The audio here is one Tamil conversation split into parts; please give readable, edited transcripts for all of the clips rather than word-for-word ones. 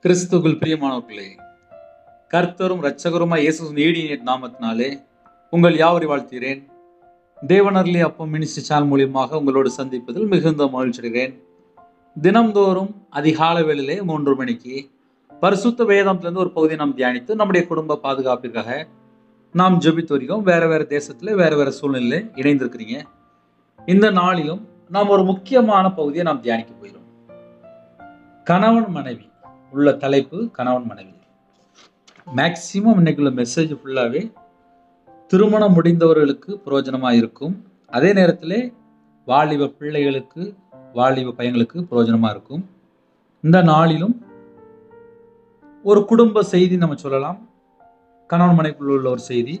கிறிஸ்துவுக்குள் பிரியமானவர்களே, கர்த்தரும் இரட்சகருமாய் இயேசு நீடிய நாமத்தினாலே உங்கள் யாவரை வாழ்த்துகிறேன். தேவனர்லி அப்பம் மினிஸ்ட்ரி சேனல் மூலியமாக உங்களோடு சந்திப்பதில் மிகுந்த மகிழ்ச்சி அடைகிறேன். தினம்தோறும் அதிகாலை வேளையிலே 3 மணிக்கு பரிசுத்த வேதாந்தத்திலிருந்து ஒரு பகுதியை நாம் தியானித்து நம்முடைய குடும்ப பாதுகாப்பிற்காக நாம் ஜெபித்து வருகிறோம். வேற தேசத்துல வேற சூழ்நிலையில இணைந்திருக்கிறீங்க. இந்த நாளிலும் நாம் ஒரு முக்கியமான பகுதியை நாம் தியானிக்க போகிறோம். கணவன் மனைவி உள்ள தலைப்பு கணவன் மனைவி. மேக்சிமம் இன்னைக்குள்ள மெசேஜ் ஃபுல்லாவே திருமணம் முடிந்தவர்களுக்கு பிரயோஜனமாக இருக்கும். அதே நேரத்தில் வாலிப பிள்ளைகளுக்கு வாலிப பையங்களுக்கு பிரயோஜனமாக இருக்கும். இந்த நாளிலும் ஒரு குடும்ப செய்தி நம்ம சொல்லலாம். கணவன் மனைவிக்குள்ள உள்ள ஒரு செய்தி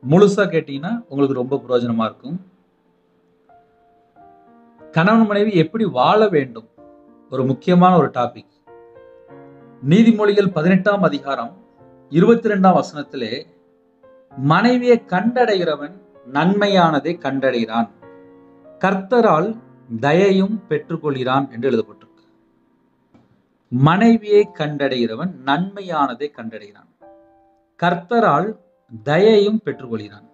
முழுசா கேட்டீங்கன்னா உங்களுக்கு ரொம்ப பிரயோஜனமாக இருக்கும். கணவன் மனைவி எப்படி வாழ வேண்டும், ஒரு முக்கியமான ஒரு டாபிக். நீதிமொழிகள் 18ஆம் அதிகாரம் 22ஆம் வசனத்திலே மனைவியை கண்டடைகிறவன் நன்மையானதை கண்டடைகிறான், கர்த்தரால் தயையும் பெற்றுக்கொள்கிறான் என்று எழுதப்பட்டிருக்கு. மனைவியை கண்டடைகிறவன் நன்மையானதை கண்டடைகிறான், கர்த்தரால் தயையும் பெற்றுக்கொள்கிறான்.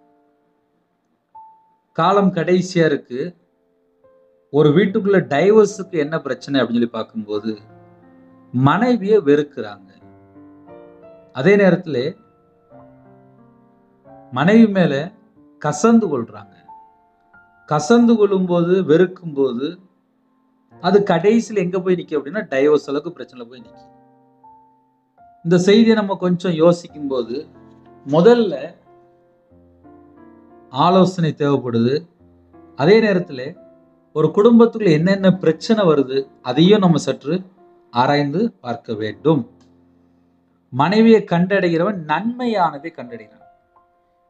காலம் கடைசியா இருக்கு. ஒரு வீட்டுக்குள்ள டைவர்ஸுக்கு என்ன பிரச்சனை அப்படின்னு சொல்லி பார்க்கும்போது மனைவியை வெறுக்கிறாங்க. அதே நேரத்தில் மனைவி மேல கசந்து கொள்றாங்க. கசந்து கொள்ளும் போது வெறுக்கும் போது அது கடைசியில் எங்க போய் நிற்கும் அப்படின்னா டைவர்ஸ் அளவுக்கு பிரச்சனை போய் நிற்கும். இந்த செய்தியை நம்ம கொஞ்சம் யோசிக்கும் போது முதல்ல ஆலோசனை தேவைப்படுது. அதே நேரத்தில் ஒரு குடும்பத்துக்குள்ள என்னென்ன பிரச்சனை வருது அதையும் நம்ம சற்று ஆராய்ந்து பார்க்க வேண்டும். மனைவியை கண்டடைகிறவன் நன்மையானதை கண்டடைகிறான்.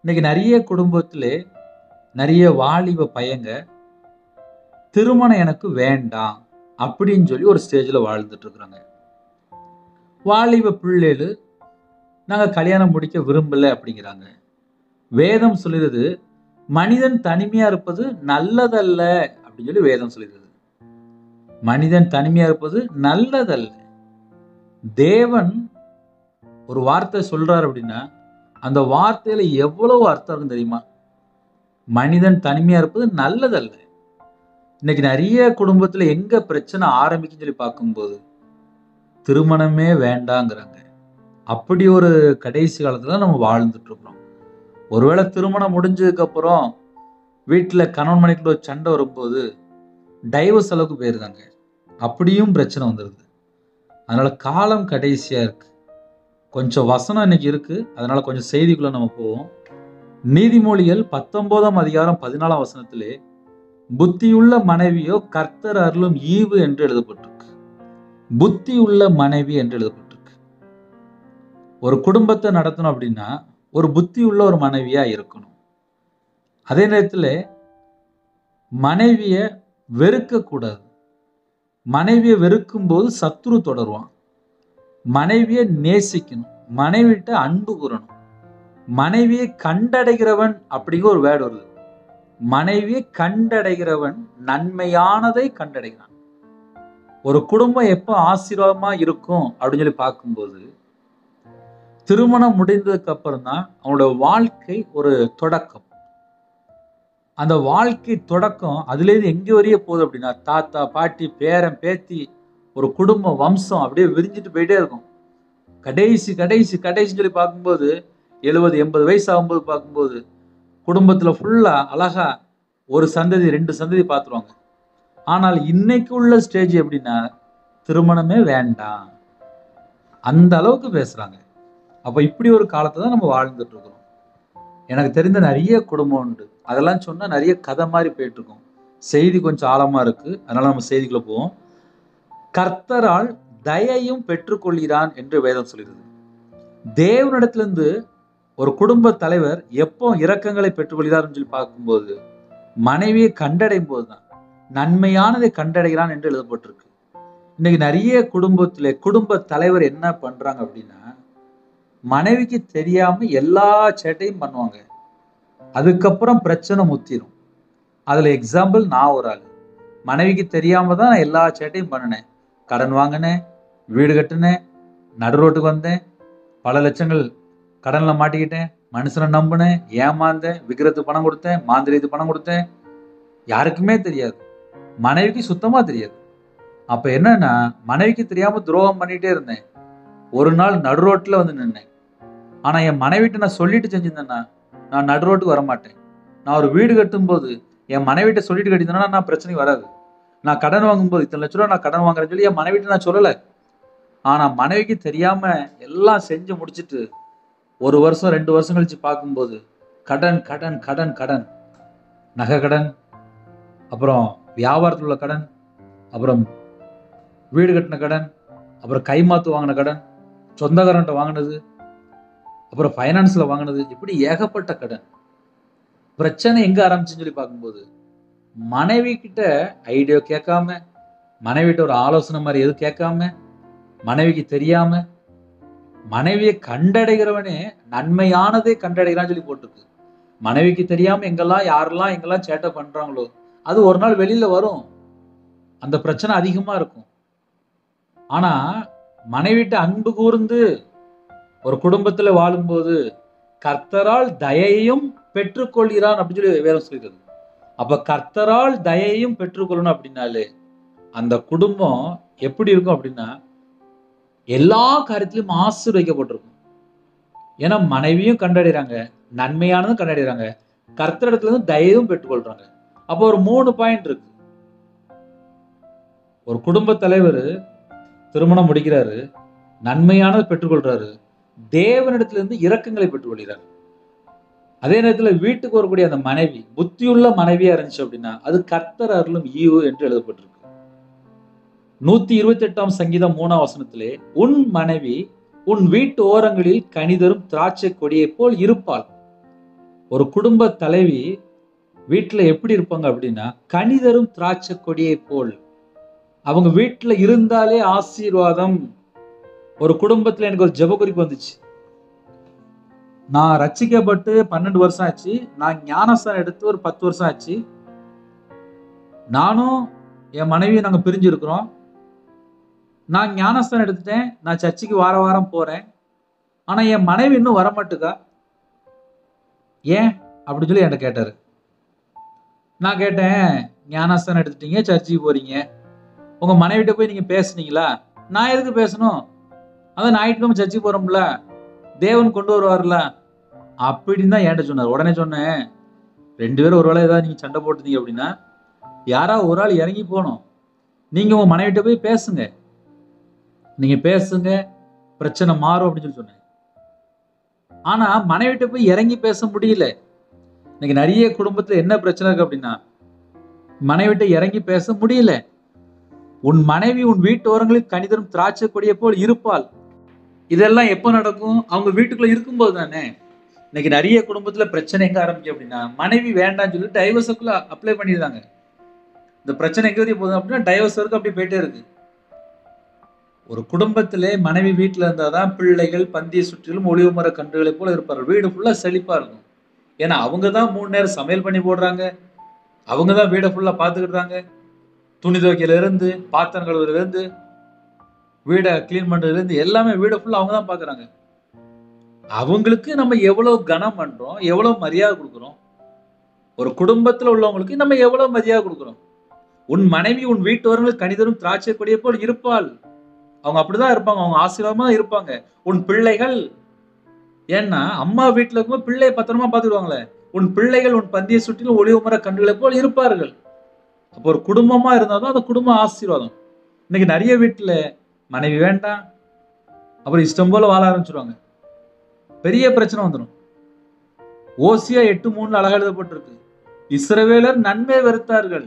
இன்னைக்கு நிறைய குடும்பத்திலே நிறைய வாலிப பையங்க திருமணம் எனக்கு வேண்டாம் அப்படின்னு சொல்லி ஒரு ஸ்டேஜில் வாழ்ந்துட்டு இருக்கிறாங்க. வாலிப பிள்ளைகள் நாங்க கல்யாணம் முடிக்க விரும்பல அப்படிங்கிறாங்க. வேதம் சொல்லுறது மனிதன் தனிமையா இருப்பது நல்லதல்ல அப்படின்னு சொல்லி வேதம் சொல்லுகிறது. மனிதன் தனிமையா இருப்பது நல்லதல்ல. தேவன் ஒரு வார்த்தை சொல்றாரு அப்படின்னா அந்த வார்த்தையில எவ்வளவு அர்த்தம் இருக்கும் தெரியுமா? மனிதன் தனிமையா இருப்பது நல்லதல்ல. இன்னைக்கு நிறைய குடும்பத்துல எங்க பிரச்சனை ஆரம்பிக்குன்னு சொல்லி பார்க்கும்போது திருமணமே வேண்டாங்கிறாங்க. அப்படி ஒரு கடைசி காலத்துல நம்ம வாழ்ந்துட்டு இருக்கிறோம். ஒருவேளை திருமணம் முடிஞ்சதுக்கு அப்புறம் வீட்டுல கணவன் மனைவிக்குள்ள ஒரு சண்டை வரும்போது டைவர்ஸ் அளவுக்கு போயிருந்தாங்க. அப்படியும் பிரச்சனை வந்துருது. அதனால காலம் கடைசியா இருக்கு. கொஞ்சம் வசனம் இன்னைக்கு இருக்கு. அதனால கொஞ்சம் செய்திக்குள்ள நம்ம போவோம். நீதிமொழிகள் 19ஆம் அதிகாரம் 14ஆம் வசனத்திலே புத்தியுள்ள மனைவியோ கர்த்தர் அருளும் ஈவு என்று எழுதப்பட்டிருக்கு. புத்தியுள்ள மனைவி என்று எழுதப்பட்டிருக்கு. ஒரு குடும்பத்தை நடத்தணும் அப்படின்னா ஒரு புத்தியுள்ள ஒரு மனைவியா இருக்கணும். அதே நேரத்தில் மனைவியை வெறுக்க கூடாது. மனைவியை வெறுக்கும் போது சத்துரு தொடருவான். மனைவியை நேசிக்கணும், மனைவிட்ட அன்பு கூறணும். மனைவியை கண்டடைகிறவன் அப்படிங்கிற ஒரு வேர்டு வருது. மனைவியை கண்டடைகிறவன் நன்மையானதை கண்டடைகிறான். ஒரு குடும்பம் எப்போ ஆசீர்வாதமா இருக்கும் அப்படின்னு சொல்லி பார்க்கும்போது திருமணம் முடிந்ததுக்கு அப்புறம் தான் அவனோட வாழ்க்கை ஒரு தொடக்கம். அந்த வாழ்க்கை தொடக்கம் அதுலேருந்து எங்கே வரைய போகுது அப்படின்னா தாத்தா பாட்டி பேரன் பேத்தி ஒரு குடும்ப வம்சம் அப்படியே விரிஞ்சிட்டு போயிட்டே இருக்கும். கடைசி சொல்லி பார்க்கும்போது 70-80 வயசு ஆகும்போது பார்க்கும்போது குடும்பத்தில் ஃபுல்லா அழகா ஒரு சந்ததி 2 சந்ததி பார்த்துருவாங்க. ஆனால் இன்னைக்கு உள்ள ஸ்டேஜ் எப்படின்னா திருமணமே வேண்டாம் அந்த அளவுக்கு பேசுறாங்க. அப்ப இப்படி ஒரு காலத்தை தான் நம்ம வாழ்ந்துட்டு இருக்கிறோம். எனக்கு தெரிந்த நிறைய குடும்பம் உண்டு. அதெல்லாம் சொன்னா நிறைய கதை மாதிரி போயிட்டு இருக்கும். செய்தி கொஞ்சம் ஆழமா இருக்கு. அதனால நம்ம செய்திக்குள்ள போவோம். கர்த்தரால் தயையும் பெற்றுக்கொள்கிறான் என்று வேதம் சொல்கிறது. தேவனிடத்திலிருந்து ஒரு குடும்ப தலைவர் எப்போ இரக்கங்களை பெற்றுக்கொள்கிறார் சொல்லி பார்க்கும்போது மனைவியை கண்டடையும் போதுதான் நன்மையானதை கண்டடைகிறான் என்று எழுதப்பட்டிருக்கு. இன்னைக்கு நிறைய குடும்பத்திலே குடும்ப தலைவர் என்ன பண்றாங்க அப்படின்னா மனைவிக்கு தெரியாம எல்லா சேட்டையும் பண்ணுவாங்க. அதுக்கப்புறம் பிரச்சனை முத்திரும். அதுல எக்ஸாம்பிள் நான் ஒரு ஆள். மனைவிக்கு தெரியாம தான் நான் எல்லா சேட்டையும் பண்ணினேன். கடன் வாங்கினேன், வீடு கட்டினேன், நடு ரோட்டுக்கு வந்தேன், பல லட்சங்கள் கடன்ல மாட்டிக்கிட்டேன், மனுஷனை நம்பினேன், ஏமாந்தேன், விக்கிரத்துக்கு பணம் கொடுத்தேன், மாந்திரியத்துக்கு பணம் கொடுத்தேன். யாருக்குமே தெரியாது, மனைவிக்கு சுத்தமா தெரியாது. அப்ப என்னன்னா, மனைவிக்கு தெரியாம துரோகம் பண்ணிட்டே இருந்தேன். ஒரு நாள் நடு ரோட்ல வந்து நின்னேன். ஆனா என் மனைவிட்ட நான் சொல்லிட்டு செஞ்சிருந்தேன்னா, நான் நடு ரோட்டுக்கு வரமாட்டேன். நான் ஒரு வீடு கட்டும்போது என் மனைவிட்ட சொல்லிட்டு கட்டியிருந்தேன்னா நான் பிரச்சனைக்கு வராது. நான் கடன் வாங்கும்போது இத்தனை லட்ச ரூபா நான் கடன் வாங்குறேன்னு சொல்லி என் மனைவிட்ட நான் சொல்லல. ஆனா மனைவிக்கு தெரியாம எல்லாம் செஞ்சு முடிச்சிட்டு 1 வருஷம் 2 வருஷம் கழிச்சு பார்க்கும்போது கடன் கடன் கடன் கடன், நகை கடன், அப்புறம் வியாபாரத்தில் உள்ள கடன், அப்புறம் வீடு கட்டின கடன், அப்புறம் கைமாத்து வாங்கின கடன், சொந்தக்காரன்ட்ட வாங்கினது, அப்புறம் ஃபைனான்ஸ்ல வாங்கினது, இப்படி ஏகப்பட்ட கடன். பிரச்சனை எங்க ஆரம்பிச்சுன்னு சொல்லி பார்க்கும்போது, மனைவி கிட்ட ஐடியா கேட்காம, மனைவிட்ட ஒரு ஆலோசனை மாதிரி எதுவும் கேட்காம, மனைவிக்கு தெரியாம, மனைவியை கண்டடைகிறவனே நன்மையானதே கண்டடைகிறான்னு சொல்லி போட்டிருக்கு. மனைவிக்கு தெரியாம யாரெல்லாம் எங்கெல்லாம் சேட்டை பண்றாங்களோ அது ஒரு நாள் வெளியில வரும். அந்த பிரச்சனை அதிகமா இருக்கும். ஆனா மனைவிட்ட அன்பு கூர்ந்து ஒரு குடும்பத்துல வாழும்போது கர்த்தரால் தயையும் பெற்றுக்கொள்கிறான் அப்படின்னு சொல்லி வேதம் சொல்லிடுது. அப்ப கர்த்தரால் தயையும் பெற்றுக்கொள்ளணும் அப்படின்னாலே அந்த குடும்பம் எப்படி இருக்கும் அப்படின்னா, எல்லா காரியத்திலும் ஆசீர்வதிக்கப்பட்டிருக்கும். ஏன்னா மனைவியும் கண்டடைறாங்க, நன்மையானதும் கண்டடைறாங்க, கர்த்தரிடத்துல இருந்து தயவும் பெற்றுக்கொள்றாங்க. அப்போ ஒரு 3 பாயிண்ட் இருக்கு. ஒரு குடும்ப தலைவர் திருமணம் முடிக்கிறாரு, நன்மையானது பெற்றுக்கொள்றாரு, தேவனிடத்துல இருந்து இரக்கங்களை பெற்றுக்கொள்கிறார். அதே நேரத்துல வீட்டுக்கு வரக்கூடிய அந்த மனைவி புத்தியுள்ள மனைவியா இருந்துச்சு அப்படின்னா அது கர்த்தர் அருளும் ஈவு என்று எழுதப்பட்டிருக்கு. 128 சங்கீதம் 3 வசனத்திலே, உன் மனைவி உன் வீட்டு ஓரங்களில் கனிதரும் திராட்சை கொடியை போல் இருப்பாள். ஒரு குடும்ப தலைவி வீட்டுல எப்படி இருப்பாங்க அப்படின்னா, கனிதரும் திராட்சை கொடியை போல். அவங்க வீட்டுல இருந்தாலே ஆசீர்வாதம். ஒரு குடும்பத்துல எனக்கு ஒரு ஜெப குறிப்பு வந்துச்சு. நான் ரட்சிக்கப்பட்டு 12 வருஷம் ஆச்சு. நான் ஞானஸ்தானம் எடுத்து ஒரு 10 வருஷம் ஆச்சு. நானும் என் மனைவியும் நாங்க பிரிஞ்சிருக்கிறோம். நான் ஞானஸ்தானம் எடுத்துட்டேன். நான் சர்ச்சுக்கு வாரம் போறேன். ஆனா என் மனைவி இன்னும் வரமாட்டுக்கா, ஏன் அப்படின்னு சொல்லி என்கிட்ட கேட்டாரு. நான் கேட்டேன், ஞானஸ்தானம் எடுத்துட்டீங்க, சர்ச்சுக்கு போறீங்க, உங்க மனைவிட்ட போய் நீங்க பேசுனீங்களா? நான் எதுக்கு பேசணும்? அதான் ஞாயிற்றுக்கிழமை சர்ச்சுக்கு போறோம்ல, தேவன் கொண்டு வருவார்ல அப்படின்னு தான் என்கிட்ட சொன்னார். உடனே சொன்னேன், 2 பேரும் ஒருவேளை ஏதாவது நீங்க சண்டை போட்டுட்டீங்க அப்படின்னா யாராவது ஒரு ஆள் இறங்கி போகணும். நீங்க உங்க மனைவிட்ட போய் பேசுங்க, நீங்க பேசுங்க, பிரச்சனை மாறும் அப்படின்னு சொல்லி சொன்னேன். ஆனா மனைவிட்ட போய் இறங்கி பேச முடியல. இன்னைக்கு நிறைய குடும்பத்துல என்ன பிரச்சனை இருக்கு அப்படின்னா, மனைவிட்ட இறங்கி பேச முடியல. உன் மனைவி உன் வீட்டு ஓரங்களில் கனிதரும் திராட்சை கொடியை போல் இருப்பாள். இதெல்லாம் எப்ப நடக்கும்? அவங்க வீட்டுக்குள்ள இருக்கும்போது தானே. இன்னைக்கு நிறைய குடும்பத்துல பிரச்சனை எங்க ஆரம்பிச்சு அப்படின்னா, மனைவி வேண்டாம்னு சொல்லி டைவர்ஸுக்குள்ள அப்ளை பண்ணிடுறாங்க. இந்த பிரச்சனை எங்க வரையும் போதும் அப்படின்னா டைவர்ஸ் வரைக்கும் அப்படி போயிட்டே இருக்கு. ஒரு குடும்பத்திலே மனைவி வீட்டுல இருந்தாதான் பிள்ளைகள் பந்தியை சுற்றிலும் ஒளிவு மர கன்றுகளை போல இருப்பார்கள். வீடு ஃபுல்லா செழிப்பா இருக்கும். ஏன்னா அவங்கதான் 3 நேரம் சமையல் பண்ணி போடுறாங்க, அவங்கதான் வீடை ஃபுல்லா பாத்துக்கிட்டாங்க. துணி துவைக்கையில இருந்து, பாத்திரம் கழுவுறதுல இருந்து, வீடை கிளீன் பண்றதுல இருந்து எல்லாமே வீடை ஃபுல்லா அவங்க தான் பாக்குறாங்க. அவங்களுக்கு நம்ம எவ்வளவு கனம் பண்றோம், எவ்வளவு மரியாதை கொடுக்குறோம். ஒரு குடும்பத்துல உள்ளவங்களுக்கு நம்ம எவ்வளவு மரியாதை கொடுக்குறோம். உன் மனைவி உன் வீட்டோரங்கள் கனிதரும் திராட்சை கொடியை போல் இருப்பாள். அவங்க அப்படிதான் இருப்பாங்க, அவங்க ஆசீர்வாதமா இருப்பாங்க. உன் பிள்ளைகள், ஏன்னா அம்மா வீட்டுல இருக்கும்போது பிள்ளையை பத்திரமா பாத்துக்குவாங்களே, உன் பிள்ளைகள் உன் பந்தியை சுற்றிலும் ஒளிவு மர கன்றுகளை போல் இருப்பார்கள். அப்போ ஒரு குடும்பமா இருந்தாதான் அந்த குடும்பம் ஆசீர்வாதம். இன்னைக்கு நிறைய வீட்டுல மனைவி வேண்டாம், அப்புறம் இஷ்டம் போல வாழ ஆரம்பிச்சிருவாங்க. பெரிய பிரச்சனை வந்துடும். ஓசியா 8:3 அழகா எழுதப்பட்டிருக்கு, இஸ்ரவேலர் நன்மை வெறுத்தார்கள்,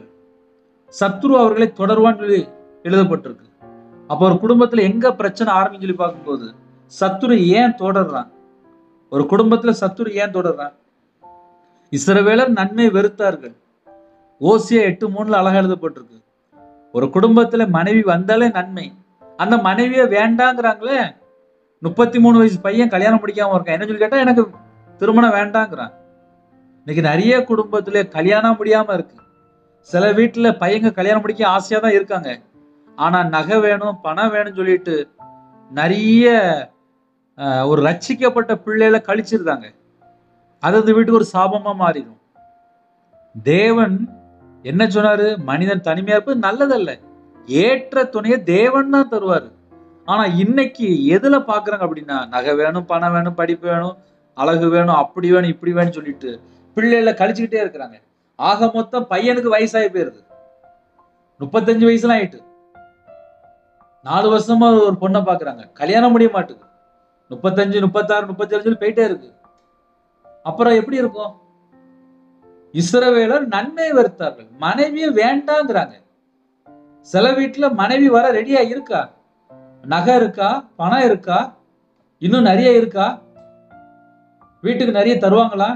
சத்ரு அவர்களை தொடர்வான்னு சொல்லி எழுதப்பட்டிருக்கு. அப்ப ஒரு குடும்பத்துல எங்க பிரச்சனை ஆரம்பிச்சு சொல்லி பார்க்கும்போது, சத்ரு ஏன் தொடர்றான்? ஒரு குடும்பத்துல சத்ரு ஏன் தொடர்றான்? இஸ்ரவேலர் நன்மை வெறுத்தார்கள். ஓசியா 8:3 அழகா எழுதப்பட்டிருக்கு. ஒரு குடும்பத்துல மனைவி வந்தாலே நன்மை. அந்த மனைவிய வேண்டாங்கிறாங்களே. 33 வயசு பையன் கல்யாணம் முடிக்காம இருக்கான். என்ன சொல்லி கேட்டா, எனக்கு திருமணம் வேண்டாங்கிறான். இன்னைக்கு நிறைய குடும்பத்துல கல்யாணம் முடியாம இருக்கு. சில வீட்டுல பையங்க கல்யாணம் முடிக்க ஆசையா தான் இருக்காங்க. ஆனா நகை வேணும், பணம் வேணும்னு சொல்லிட்டு நிறைய ஒரு ரட்சிக்கப்பட்ட பிள்ளைகளை கழிச்சிருந்தாங்க. அது அந்த வீட்டுக்கு ஒரு சாபமா மாறிடும். தேவன் என்ன சொன்னாரு? மனிதன் தனிமையா இருப்பது நல்லதல்ல, ஏற்ற துணையை தேவன் தான் தருவாரு. ஆனா இன்னைக்கு எதுல பாக்குறாங்க அப்படின்னா, நகை வேணும், பணம் வேணும், படிப்பு வேணும், அழகு வேணும், அப்படி வேணும், இப்படி வேணும்னு சொல்லிட்டு பிள்ளைகளை கழிச்சுக்கிட்டே இருக்கிறாங்க. ஆக மொத்தம் பையனுக்கு வயசாகி போயிருது. 35 வயசுலாம் ஆயிட்டு 4 வருஷமா ஒரு பொண்ணை பாக்குறாங்க, கல்யாணம் முடிய மாட்டுது. 35, 36, 37 போயிட்டே இருக்கு. அப்புறம் எப்படி இருக்கும்? இஸ்ரவேலர் நன்மை வெறுத்தார்கள், மனைவியை வேண்டாங்கிறாங்க. சில வீட்டுல மனைவி வர ரெடியா இருக்கா? நகை இருக்கா, பணம் இருக்கா, இன்னும் நிறைய இருக்கா, வீட்டுக்கு நிறைய தருவாங்களா,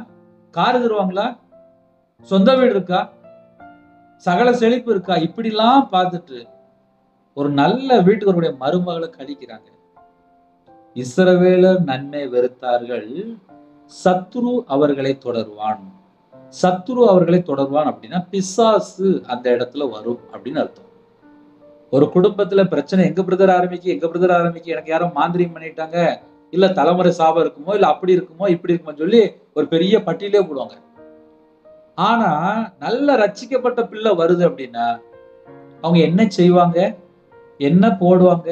காரு தருவாங்களா, சொந்த வீடு இருக்கா, சகல செழிப்பு இருக்கா, இப்படிலாம் பார்த்துட்டு ஒரு நல்ல வீட்டுக்கு மருமகளை கழிக்கிறாங்க. இஸ்ரவேலர் நன்மை வெறுத்தார்கள், சத்துரு அவர்களை தொடருவான். சத்துரு அவர்களை தொடருவான் அப்படின்னா பிசாசு அந்த இடத்துல வரும் அப்படின்னு அர்த்தம். ஒரு குடும்பத்துல பிரச்சனை எங்க பிரதர் ஆரம்பிக்கு, எனக்கு யாரும் மாந்திரியம் பண்ணிட்டாங்க, இல்ல தலைமுறை சாபம் இருக்குமோ, இல்ல அப்படி இருக்குமோ, இப்படி இருக்குமோ சொல்லி ஒரு பெரிய பட்டியலே போடுவாங்க. ஆனா நல்ல ரட்சிக்கப்பட்ட பிள்ளை வருது அப்படின்னா அவங்க என்ன செய்வாங்க, என்ன போடுவாங்க,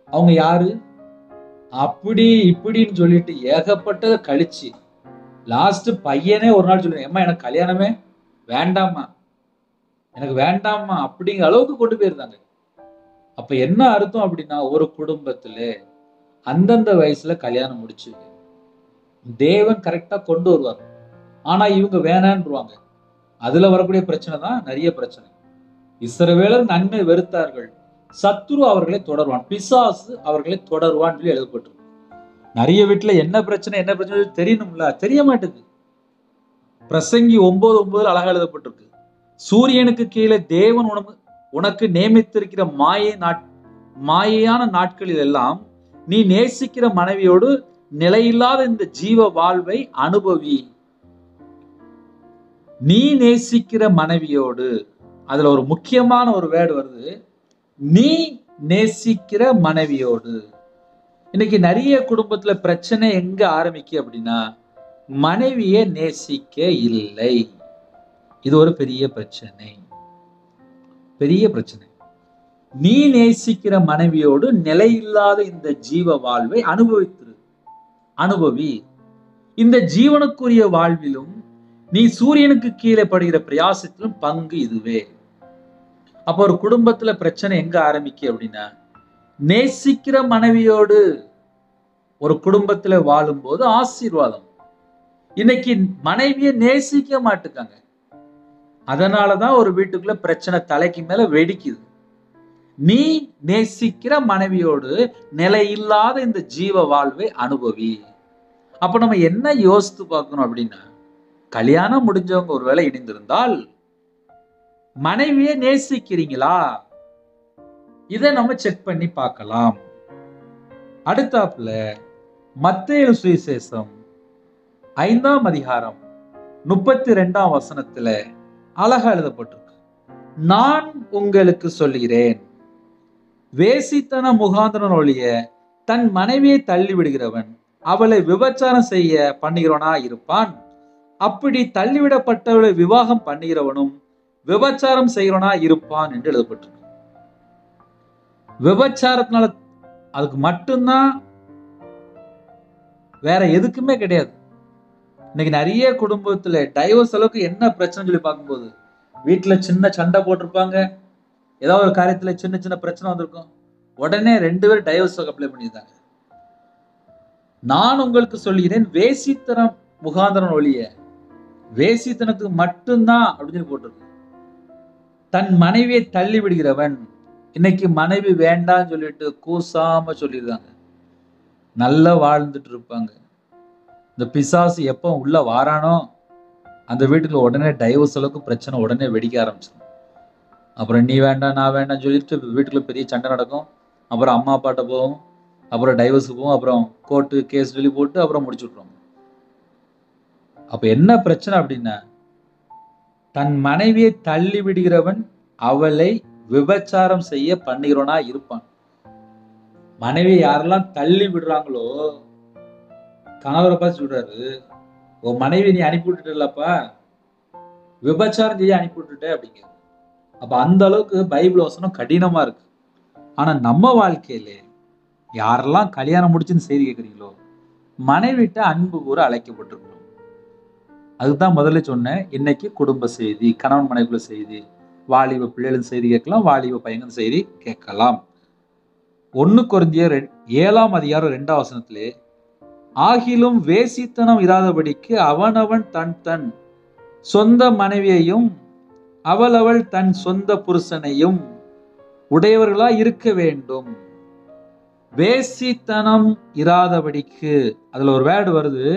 அவங்க யாரு, அப்படி இப்படின்னு சொல்லிட்டு ஏகப்பட்டதை கழிச்சு லாஸ்ட் பையனே ஒரு நாள் சொல்லுவேன், அம்மா எனக்கு கல்யாணமே வேண்டாமா, எனக்கு வேண்டாமா அப்படிங்கிற அளவுக்கு கொண்டு போயிருந்தாங்க. அப்ப என்ன அர்த்தம் அப்படின்னா, ஒரு குடும்பத்துல அந்தந்த வயசுல கல்யாணம் முடிச்சு தேவன் கரெக்டா கொண்டு வருவாங்க. ஆனா இவங்க வேணான்றுவாங்க. அதுல வரக்கூடிய பிரச்சனை தான் நிறைய பிரச்சனை. இஸ்ரவேலர் நன்மை வெறுத்தார்கள், சத்துரு அவர்களை தொடருவான், பிசாசு அவர்களை தொடருவான் சொல்லி எழுதப்பட்டிருக்கு. நிறைய வீட்டுல என்ன பிரச்சனை தெரியணும்ல, தெரிய மாட்டேங்குது. பிரசங்கி 9:9 அழகா எழுதப்பட்டிருக்கு. சூரியனுக்கு கீழே தேவன் உனக்கு நியமித்திருக்கிற மாயையான நாட்களில் எல்லாம் நீ நேசிக்கிற மனைவியோடு நிலையில்லாத இந்த ஜீவ வாழ்வை அனுபவி. நீ நேசிக்கிற மனைவியோடு, அதுல ஒரு முக்கியமான ஒரு வேர்டு வருது, நீ நேசிக்கிற மனைவியோடு. இன்னைக்கு நிறைய குடும்பத்துல பிரச்சனை எங்க ஆரம்பிக்கு அப்படின்னா, மனைவியை நேசிக்க இல்லை. இது ஒரு பெரிய பிரச்சனை, பெரிய பிரச்சனை. நீ நேசிக்கிற மனைவியோடு நிலையில்லாத இந்த ஜீவ வாழ்வை அனுபவி. இந்த ஜீவனுக்குரிய வாழ்விலும் நீ சூரியனுக்கு கீழே படுகிற பிரயாசத்திலும் பங்கு இதுவே. அப்ப ஒரு குடும்பத்துல பிரச்சனை எங்க ஆரம்பிக்கு அப்படின்னா, நேசிக்கிற மனைவியோடு ஒரு குடும்பத்துல வாழும் போது ஆசீர்வாதம். இன்னைக்கு மனைவியை நேசிக்க மாட்டுக்காங்க. அதனாலதான் ஒரு வீட்டுக்குள்ள பிரச்சனை தலைக்கு மேல வெடிக்குது. நீ நேசிக்கிற மனைவியோடு நிலையில்லாத இந்த ஜீவ வாழ்வை அனுபவி. அப்ப நம்ம என்ன யோசித்து பார்க்கணும் அப்படின்னா, கல்யாணம் முடிஞ்சவங்க ஒருவேளை இணைந்திருந்தால் மனைவியை நேசிக்கிறீங்களா, இதை நம்ம செக் பண்ணி பார்க்கலாம். அடுத்தாப்புல மத்தேயு சுவிசேஷம் 5ஆம் அதிகாரம் 32ஆம் வசனத்துல அழகா எழுதப்பட்டிருக்கு. நான் உங்களுக்கு சொல்கிறேன், வேசித்தன முகாந்திரன் ஒழிய தன் மனைவியை தள்ளி விடுகிறவன் அவளை விபச்சாரம் செய்ய பண்ணுகிறவனா இருப்பான். அப்படி தள்ளிவிடப்பட்டவளை விவாகம் பண்ணுகிறவனும் விபச்சாரம் செய்கிறவனா இருப்பான் என்று எழுதப்பட்டிருக்கு. விபச்சாரத்தினால அதுக்கு மட்டும்தான், வேற எதுக்குமே கிடையாது. இன்னைக்கு நிறைய குடும்பத்துல டைவர்ஸ் அளவுக்கு என்ன பிரச்சனை சொல்லி பார்க்கும்போது, வீட்டுல சின்ன சண்டை போட்டிருப்பாங்க, ஏதாவது ஒரு காரியத்துல சின்ன சின்ன பிரச்சனை வந்திருக்கும், உடனே 2 பேரும் டைவர்ஸ் அப்ளை பண்ணியிருந்தாங்க. நான் உங்களுக்கு சொல்கிறேன், வேசித்தனம் முகாந்திரன் ஒழிய, வேசித்தனத்துக்கு மட்டும்தான் அப்படின்னு போட்டிருக்கு. தன் மனைவியை தள்ளி விடுகிறவன், இன்னைக்கு மனைவி வேண்டான்னு சொல்லிட்டு கூசாம சொல்லியிருக்காங்க, நல்லா வாழ்ந்துட்டு இருப்பாங்க. இந்த பிசாசு எப்போ உள்ள வாரானோ அந்த வீட்டுக்குள்ள உடனே டைவர்ஸ் அளவுக்கு பிரச்சனை உடனே வெடிக்க ஆரம்பிச்சிடும். அப்புறம் நீ வேண்டாம் நான் வேண்டாம்னு சொல்லிட்டு வீட்டுக்குள்ள பெரிய சண்டை நடக்கும். அப்புறம் அம்மா அப்பாட்ட போகும், அப்புறம் டைவர்ஸுக்கு போகும், அப்புறம் கோர்ட்டு கேஸ் சொல்லி போட்டு அப்புறம் முடிச்சு விட்ருவாங்க. அப்ப என்ன பிரச்சனை அப்படின்னா, தன் மனைவியை தள்ளி விடுகிறவன் அவளை விபச்சாரம் செய்ய பண்ணுகிறவனா இருப்பான். மனைவி யாரெல்லாம் தள்ளி விடுறாங்களோ கணவரை பார்த்து சொல்றாரு, உன் மனைவி நீ அனுப்பி விட்டுட்டலப்பா, விபச்சாரம் செய்ய அனுப்பி விட்டுட்ட அப்படிங்கிறது. அப்ப அந்த அளவுக்கு பைபிள் வசனம் கடினமா இருக்கு. ஆனா நம்ம வாழ்க்கையில யாரெல்லாம் கல்யாணம் முடிச்சுன்னு செய்தி கேட்குறீங்களோ மனைவிட்ட அன்பு கூற அழைக்கப்பட்டிருக்கணும். அதுதான் முதல்ல சொன்னேன். இன்னைக்கு குடும்ப செய்தி, கணவன் மனைவிக்குள்ள செய்தி, வாலிப பிள்ளைகளின் செய்தி கேட்கலாம், வாலிப பையன் செய்தி கேட்கலாம். 1 கொரிந்தியர் 7ஆம் அதிகாரம் 2ஆம் வசனத்திலே, ஆகிலும் வேசித்தனம் இராதபடிக்கு அவனவன் தன் தன் சொந்த மனைவியையும் அவளவள் தன் சொந்த புருஷனையும் உடையவர்களா இருக்க வேண்டும். வேசித்தனம் இராதபடிக்கு, அதுல ஒரு வேர்டு வருது,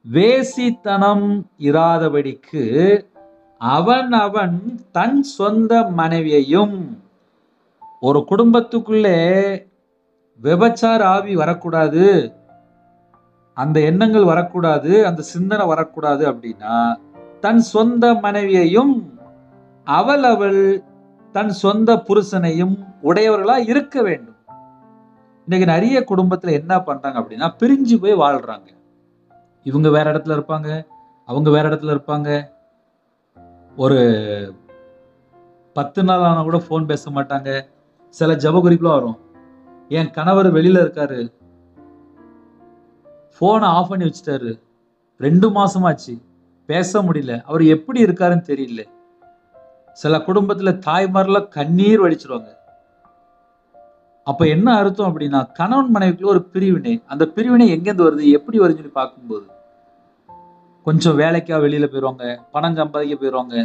வேசித்தனம் இராதபடிக்கு அவன் அவன் தன் சொந்த மனைவியையும். ஒரு குடும்பத்துக்குள்ளே விபச்சார ஆவி வரக்கூடாது, அந்த எண்ணங்கள் வரக்கூடாது, அந்த சிந்தனை வரக்கூடாது அப்படின்னா தன் சொந்த மனைவியையும் அவள் தன் சொந்த புருஷனையும் உடையவர்களா இருக்க வேண்டும். இன்னைக்கு நிறைய குடும்பத்துல என்ன பண்றாங்க அப்படின்னா பிரிஞ்சு போய் வாழ்றாங்க. இவங்க வேற இடத்துல இருப்பாங்க, அவங்க வேற இடத்துல இருப்பாங்க. ஒரு 10 நாள் ஆனா கூட போன் பேச மாட்டாங்க. சில ஜப குறிப்புலாம் வரும், என் கணவர் வெளியில இருக்காரு, போனை ஆஃப் பண்ணி வச்சுட்டாரு, 2 மாசமாச்சு, பேச முடியல, அவர் எப்படி இருக்காருன்னு தெரியல. சில குடும்பத்துல தாய்மாரெல்லாம் கண்ணீர் வடிச்சிருவாங்க. அப்ப என்ன அர்த்தம் அப்படின்னா கணவன் மனைவிக்குள்ள ஒரு பிரிவினை. அந்த பிரிவினை எங்கேருந்து வருது, எப்படி வருதுன்னு சொல்லி பார்க்கும்போது கொஞ்சம் வேலைக்காக வெளியில போயிடுவாங்க, பணம் சம்பாதிக்க போயிடுவாங்க.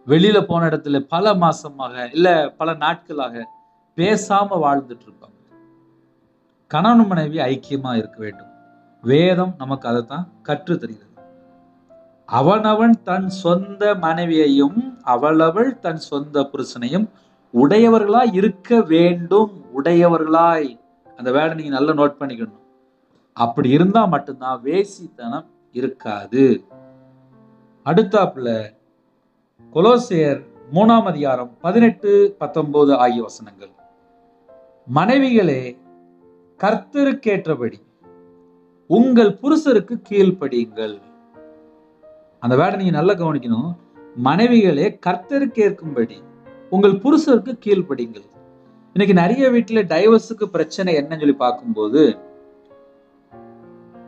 வெளியில போன இடத்துல பல மாசமாக இல்ல பல நாட்களாக பேசாம வாழ்ந்துட்டு இருப்பாங்க. கணவன் மனைவி ஐக்கியமா இருக்க வேண்டும். வேதம் நமக்கு அதைத்தான் கற்று தருகிறது. அவனவன் தன் சொந்த மனைவியையும் அவளவள் தன் சொந்த புருஷனையும் உடையவர்களாய் இருக்க வேண்டும். உடையவர்களாய், அந்த வேர்டை நீங்க நல்லா நோட் பண்ணிக்கணும். அப்படி இருந்தா மட்டும்தான் வேசித்தனம் இருக்காது. அடுத்தாப்புல கொலோசியர் 3ஆம் அதிகாரம் 18, 19 ஆகிய வசனங்கள். மனைவிகளே, கர்த்தருக்கேற்றபடி உங்கள் புருஷருக்கு கீழ்ப்படியுங்கள். அந்த வேர்டை நீங்க நல்லா கவனிக்கணும். மனைவிகளே, கர்த்தருக்கு ஏற்கும்படி உங்கள் புருஷருக்கு கீழ்ப்படியுங்கள். இன்னைக்கு நிறைய வீட்டுல டைவர்ஸுக்கு பிரச்சனை என்னன்னு சொல்லி பார்க்கும்போது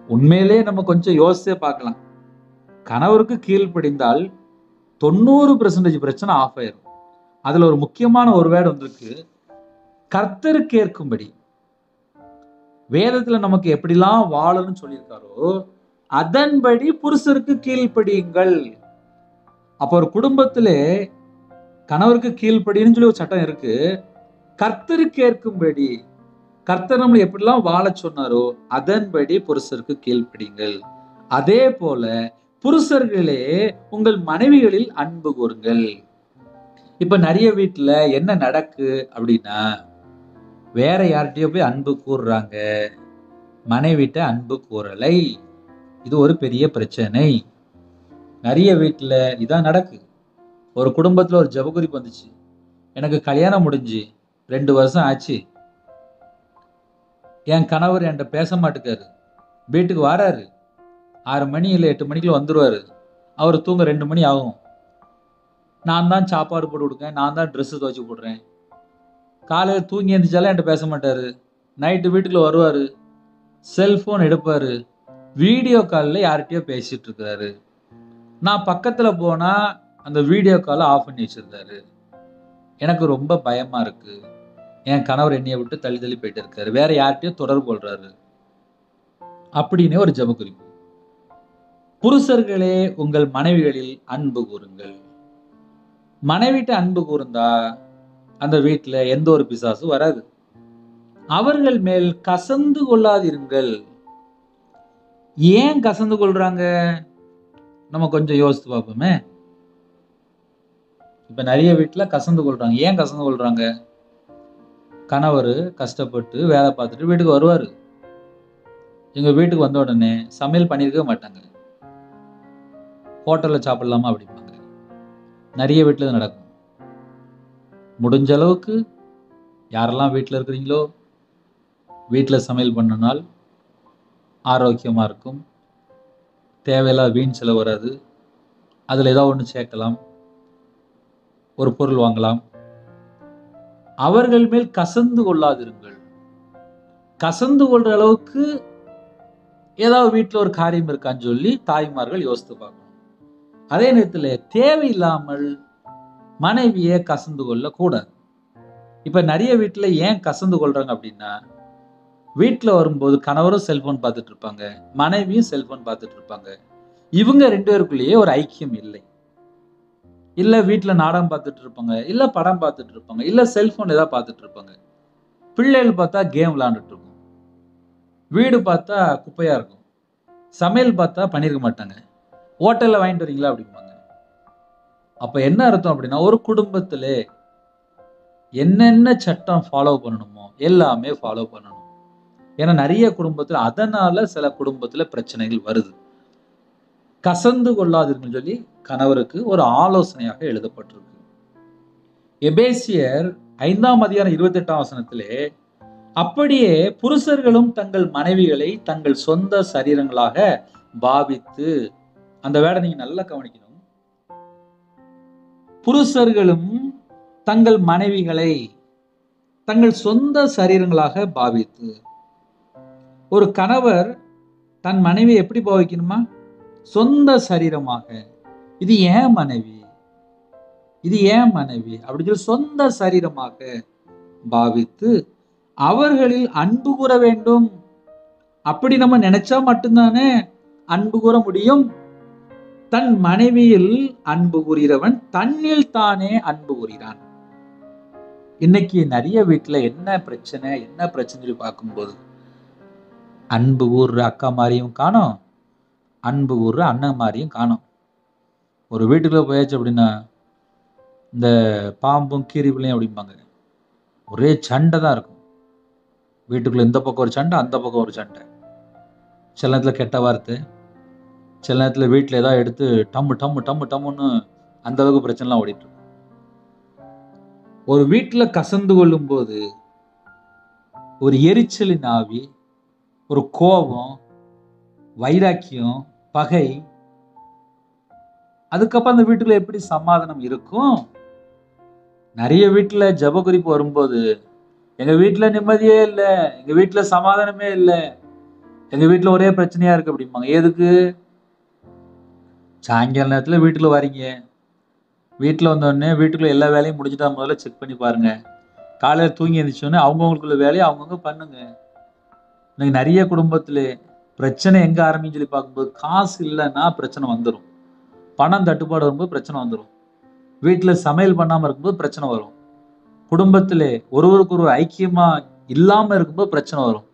உண்மையிலே நம்ம கொஞ்சம் யோசிச்சே பார்க்கலாம். கணவருக்கு கீழ்ப்படிந்தால் 90% பிரச்சனை ஆஃப் ஆயிரும். அதுல ஒரு முக்கியமான ஒரு வேர்டு வந்திருக்கு, கர்த்தருக்கு ஏற்கும்படி. வேதத்துல நமக்கு எப்படிலாம் வாழணும்னு சொல்லியிருக்காரோ அதன்படி புருஷருக்கு கீழ்ப்படியுங்கள். அப்ப ஒரு குடும்பத்திலே கணவருக்கு கீழ்ப்படின்னு சொல்லி ஒரு சட்டம் இருக்கு. கர்த்தருக்கு ஏற்கும்படி, கர்த்தர் நம்மளை எப்படிலாம் வாழ சொன்னாரோ அதன்படி புருஷருக்கு கீழ்ப்படியுங்கள். அதே போல புருஷர்களே உங்கள் மனைவிகளில் அன்பு கூறுங்கள். இப்ப நிறைய வீட்டுல என்ன நடக்கு அப்படின்னா வேற யார்கிட்டயோ போய் அன்பு கூறுறாங்க, மனைவிட்ட அன்பு கூறலை. இது ஒரு பெரிய பிரச்சனை. நிறைய வீட்டுல இதான் நடக்கு. ஒரு குடும்பத்துல ஒரு ஜபகுறிப்பு வந்துச்சு, எனக்கு கல்யாணம் முடிஞ்சு 2 வருஷம் ஆச்சு, என் கணவர் என்கிட்ட பேச மாட்டேக்காரு, வீட்டுக்கு வராரு 6 மணி இல்லை 8 மணிக்குள்ள வந்துருவாரு, அவர் தூங்க 2 மணி ஆகும், நான் தான் சாப்பாடு போட்டு கொடுக்கேன், நான் தான் ட்ரெஸ்ஸு துவைச்சி போடுறேன், காலையில் தூங்கி எழுந்திரிச்சாலும் என்கிட்ட பேச மாட்டாரு, நைட்டு வீட்டுக்குள்ள வருவார், செல்ஃபோன் எடுப்பார், வீடியோ காலில் யார்கிட்டயோ பேசிட்டு இருக்கிறாரு, நான் பக்கத்தில் போனால் அந்த வீடியோ காலை ஆஃப் பண்ணி வச்சிருந்தாரு, எனக்கு ரொம்ப பயமா இருக்கு, என் கணவர் என்னைய விட்டு தள்ளி தள்ளி போயிட்டு இருக்காரு, வேற யார்கிட்டயோ தொடர்பு கொள்றாரு அப்படின்னு ஒரு ஜெப குறிப்பு. புருஷர்களே உங்கள் மனைவிகளில் அன்பு கூறுங்கள். மனைவிட்ட அன்பு கூர்ந்தா அந்த வீட்டுல எந்த ஒரு பிசாசும் வராது. அவர்கள் மேல் கசந்து கொள்ளாதிருங்கள். ஏன் கசந்து கொள்றாங்க நம்ம கொஞ்சம் யோசித்து பார்ப்போமே. இப்ப நிறைய வீட்டுல கசந்து கொள்றாங்க. ஏன் கசந்து கொள்றாங்க? கணவர் கஷ்டப்பட்டு வேலை பார்த்துட்டு வீட்டுக்கு வருவாரு. எங்க வீட்டுக்கு வந்த உடனே சமையல் பண்ணிருக்கவே மாட்டாங்க, ஹோட்டல்ல சாப்பிடலாமா அப்படிம்பாங்க. நிறைய வீட்டுல நடக்கும். முடிஞ்ச அளவுக்கு யாரெல்லாம் வீட்டுல இருக்கிறீங்களோ வீட்டில் சமையல் பண்ணினால் ஆரோக்கியமாக இருக்கும், தேவையில்லாத வீண் செலவு வராது. அதில் ஏதோ ஒன்று சேர்க்கலாம், ஒரு பொருள் வாங்கலாம். அவர்கள் மேல் கசந்து கொள்ளாதிருங்கள். கசந்து கொள்ற அளவுக்கு ஏதாவது வீட்டில் ஒரு காரியம் இருக்கான்னு சொல்லி தாய்மார்கள் யோசித்து பார்க்கணும். அதே நேரத்தில் தேவையில்லாமல் மனைவியை கசந்து கொள்ளக்கூடாது. இப்ப நிறைய வீட்டில் ஏன் கசந்து கொள்றாங்க அப்படின்னா, வீட்டில் வரும்போது கணவரும் செல்போன் பார்த்துட்டு இருப்பாங்க, மனைவியும் செல்போன் பார்த்துட்டு இருப்பாங்க. இவங்க 2 பேருக்குள்ளேயே ஒரு ஐக்கியம் இல்லை. இல்ல வீட்டில் நாடகம் பார்த்துட்டு இருப்பாங்க, இல்ல படம் பார்த்துட்டு இருப்பாங்க, இல்ல செல்போன் ஏதாவது பார்த்துட்டு இருப்பாங்க. பிள்ளைகள் பார்த்தா கேம் விளையாண்டுட்டு இருக்கும், வீடு பார்த்தா குப்பையா இருக்கும், சமையல் பார்த்தா பண்ணிருக்க மாட்டாங்க, ஹோட்டல்ல வாங்கிட்டு வரீங்களா அப்படிம்பாங்க. அப்ப என்ன அர்த்தம் அப்படின்னா, ஒரு குடும்பத்திலே என்னென்ன சட்டம் ஃபாலோ பண்ணணுமோ எல்லாமே ஃபாலோ பண்ணணும். ஏன்னா நிறைய குடும்பத்துல அதனால சில குடும்பத்துல பிரச்சனைகள் வருது. கசந்து கொள்ளாதீர்கள் சொல்லி கணவருக்கு ஒரு ஆலோசனையாக எழுதப்பட்டிருக்கு. எபேசியர் 5ஆம் அதிகாரம் 28ஆம் வசனத்திலே, அப்படியே புருஷர்களும் தங்கள் மனைவிகளை தங்கள் சொந்த சரீரங்களாக பாவித்து, அந்த வேடை நீங்க நல்லா கவனிக்கணும். புருஷர்களும் தங்கள் மனைவிகளை தங்கள் சொந்த சரீரங்களாக பாவித்து. ஒரு கணவர் தன் மனைவியை எப்படி பாவிக்கணுமா? சொந்த சரீரமாக. இது ஏன் மனைவி, இது ஏன் மனைவி அப்படின்னு சொல்லி சொந்த சரீரமாக பாவித்து அவர்களில் அன்பு கூற வேண்டும். அப்படி நம்ம நினைச்சா மட்டும்தானே அன்பு கூற முடியும். தன் மனைவியில் அன்பு கூறுகிறவன் தன்னில் தானே அன்பு கூறுகிறான். இன்னைக்கு நிறைய வீட்டுல என்ன பிரச்சனை பார்க்கும்போது, அன்பு கூறுற அக்கா மாதிரியும் காணோம், அன்பு கூறுற அண்ணன் மாதிரியும் காணோம். ஒரு வீட்டுக்குள்ள போயாச்சு அப்படின்னா இந்த பாம்பும் கீரிபிள்ளையும் அப்படிம்பாங்க, ஒரே சண்டை தான் இருக்கும். வீட்டுக்குள்ள இந்த பக்கம் ஒரு சண்டை, அந்த பக்கம் ஒரு சண்டை. சில நேரத்தில் கெட்ட வார்த்தை, சில நேரத்தில் வீட்டில் ஏதாவது எடுத்து டம்மு டம்மு டம்மு டம்முன்னு அந்த அளவுக்கு பிரச்சனைலாம் ஓடிட்டு இருக்கும். ஒரு வீட்டில் கசந்து கொள்ளும் போது ஒரு எரிச்சலின் ஆவி, ஒரு கோபம், வைராக்கியம், பகை, அதுக்கப்புறம் அந்த வீட்டுக்குள்ள எப்படி சமாதானம் இருக்கும்? நிறைய வீட்டுல ஜெப குறிப்பு வரும்போது, எங்க வீட்டுல நிம்மதியே இல்லை, எங்க வீட்டுல சமாதானமே இல்லை, எங்க வீட்டுல ஒரே பிரச்சனையா இருக்கு அப்படிம்பாங்க. எதுக்கு? சாயங்கால நேரத்துல வீட்டுல வரீங்க, வீட்டுல வந்தோடனே வீட்டுக்குள்ள எல்லா வேலையும் முடிஞ்சுட்டா முதல்ல செக் பண்ணி பாருங்க. காலையில தூங்கி எழுந்திரிச்சோடனே அவங்கவுங்களுக்குள்ள வேலையை அவங்கவுங்க பண்ணுங்க. இன்னைக்கு நிறைய குடும்பத்துல பிரச்சனை எங்க ஆரம்பின்னு சொல்லி பார்க்கும்போது, காசு இல்லைன்னா பிரச்சனை வந்துடும், பணம் தட்டுப்பாடு வரும்போது பிரச்சனை வந்துடும், வீட்டுல சமையல் பண்ணாம இருக்கும்போது பிரச்சனை வரும், குடும்பத்திலே ஒருவருக்கு ஒரு ஐக்கியமா இல்லாம இருக்கும்போது பிரச்சனை வரும்,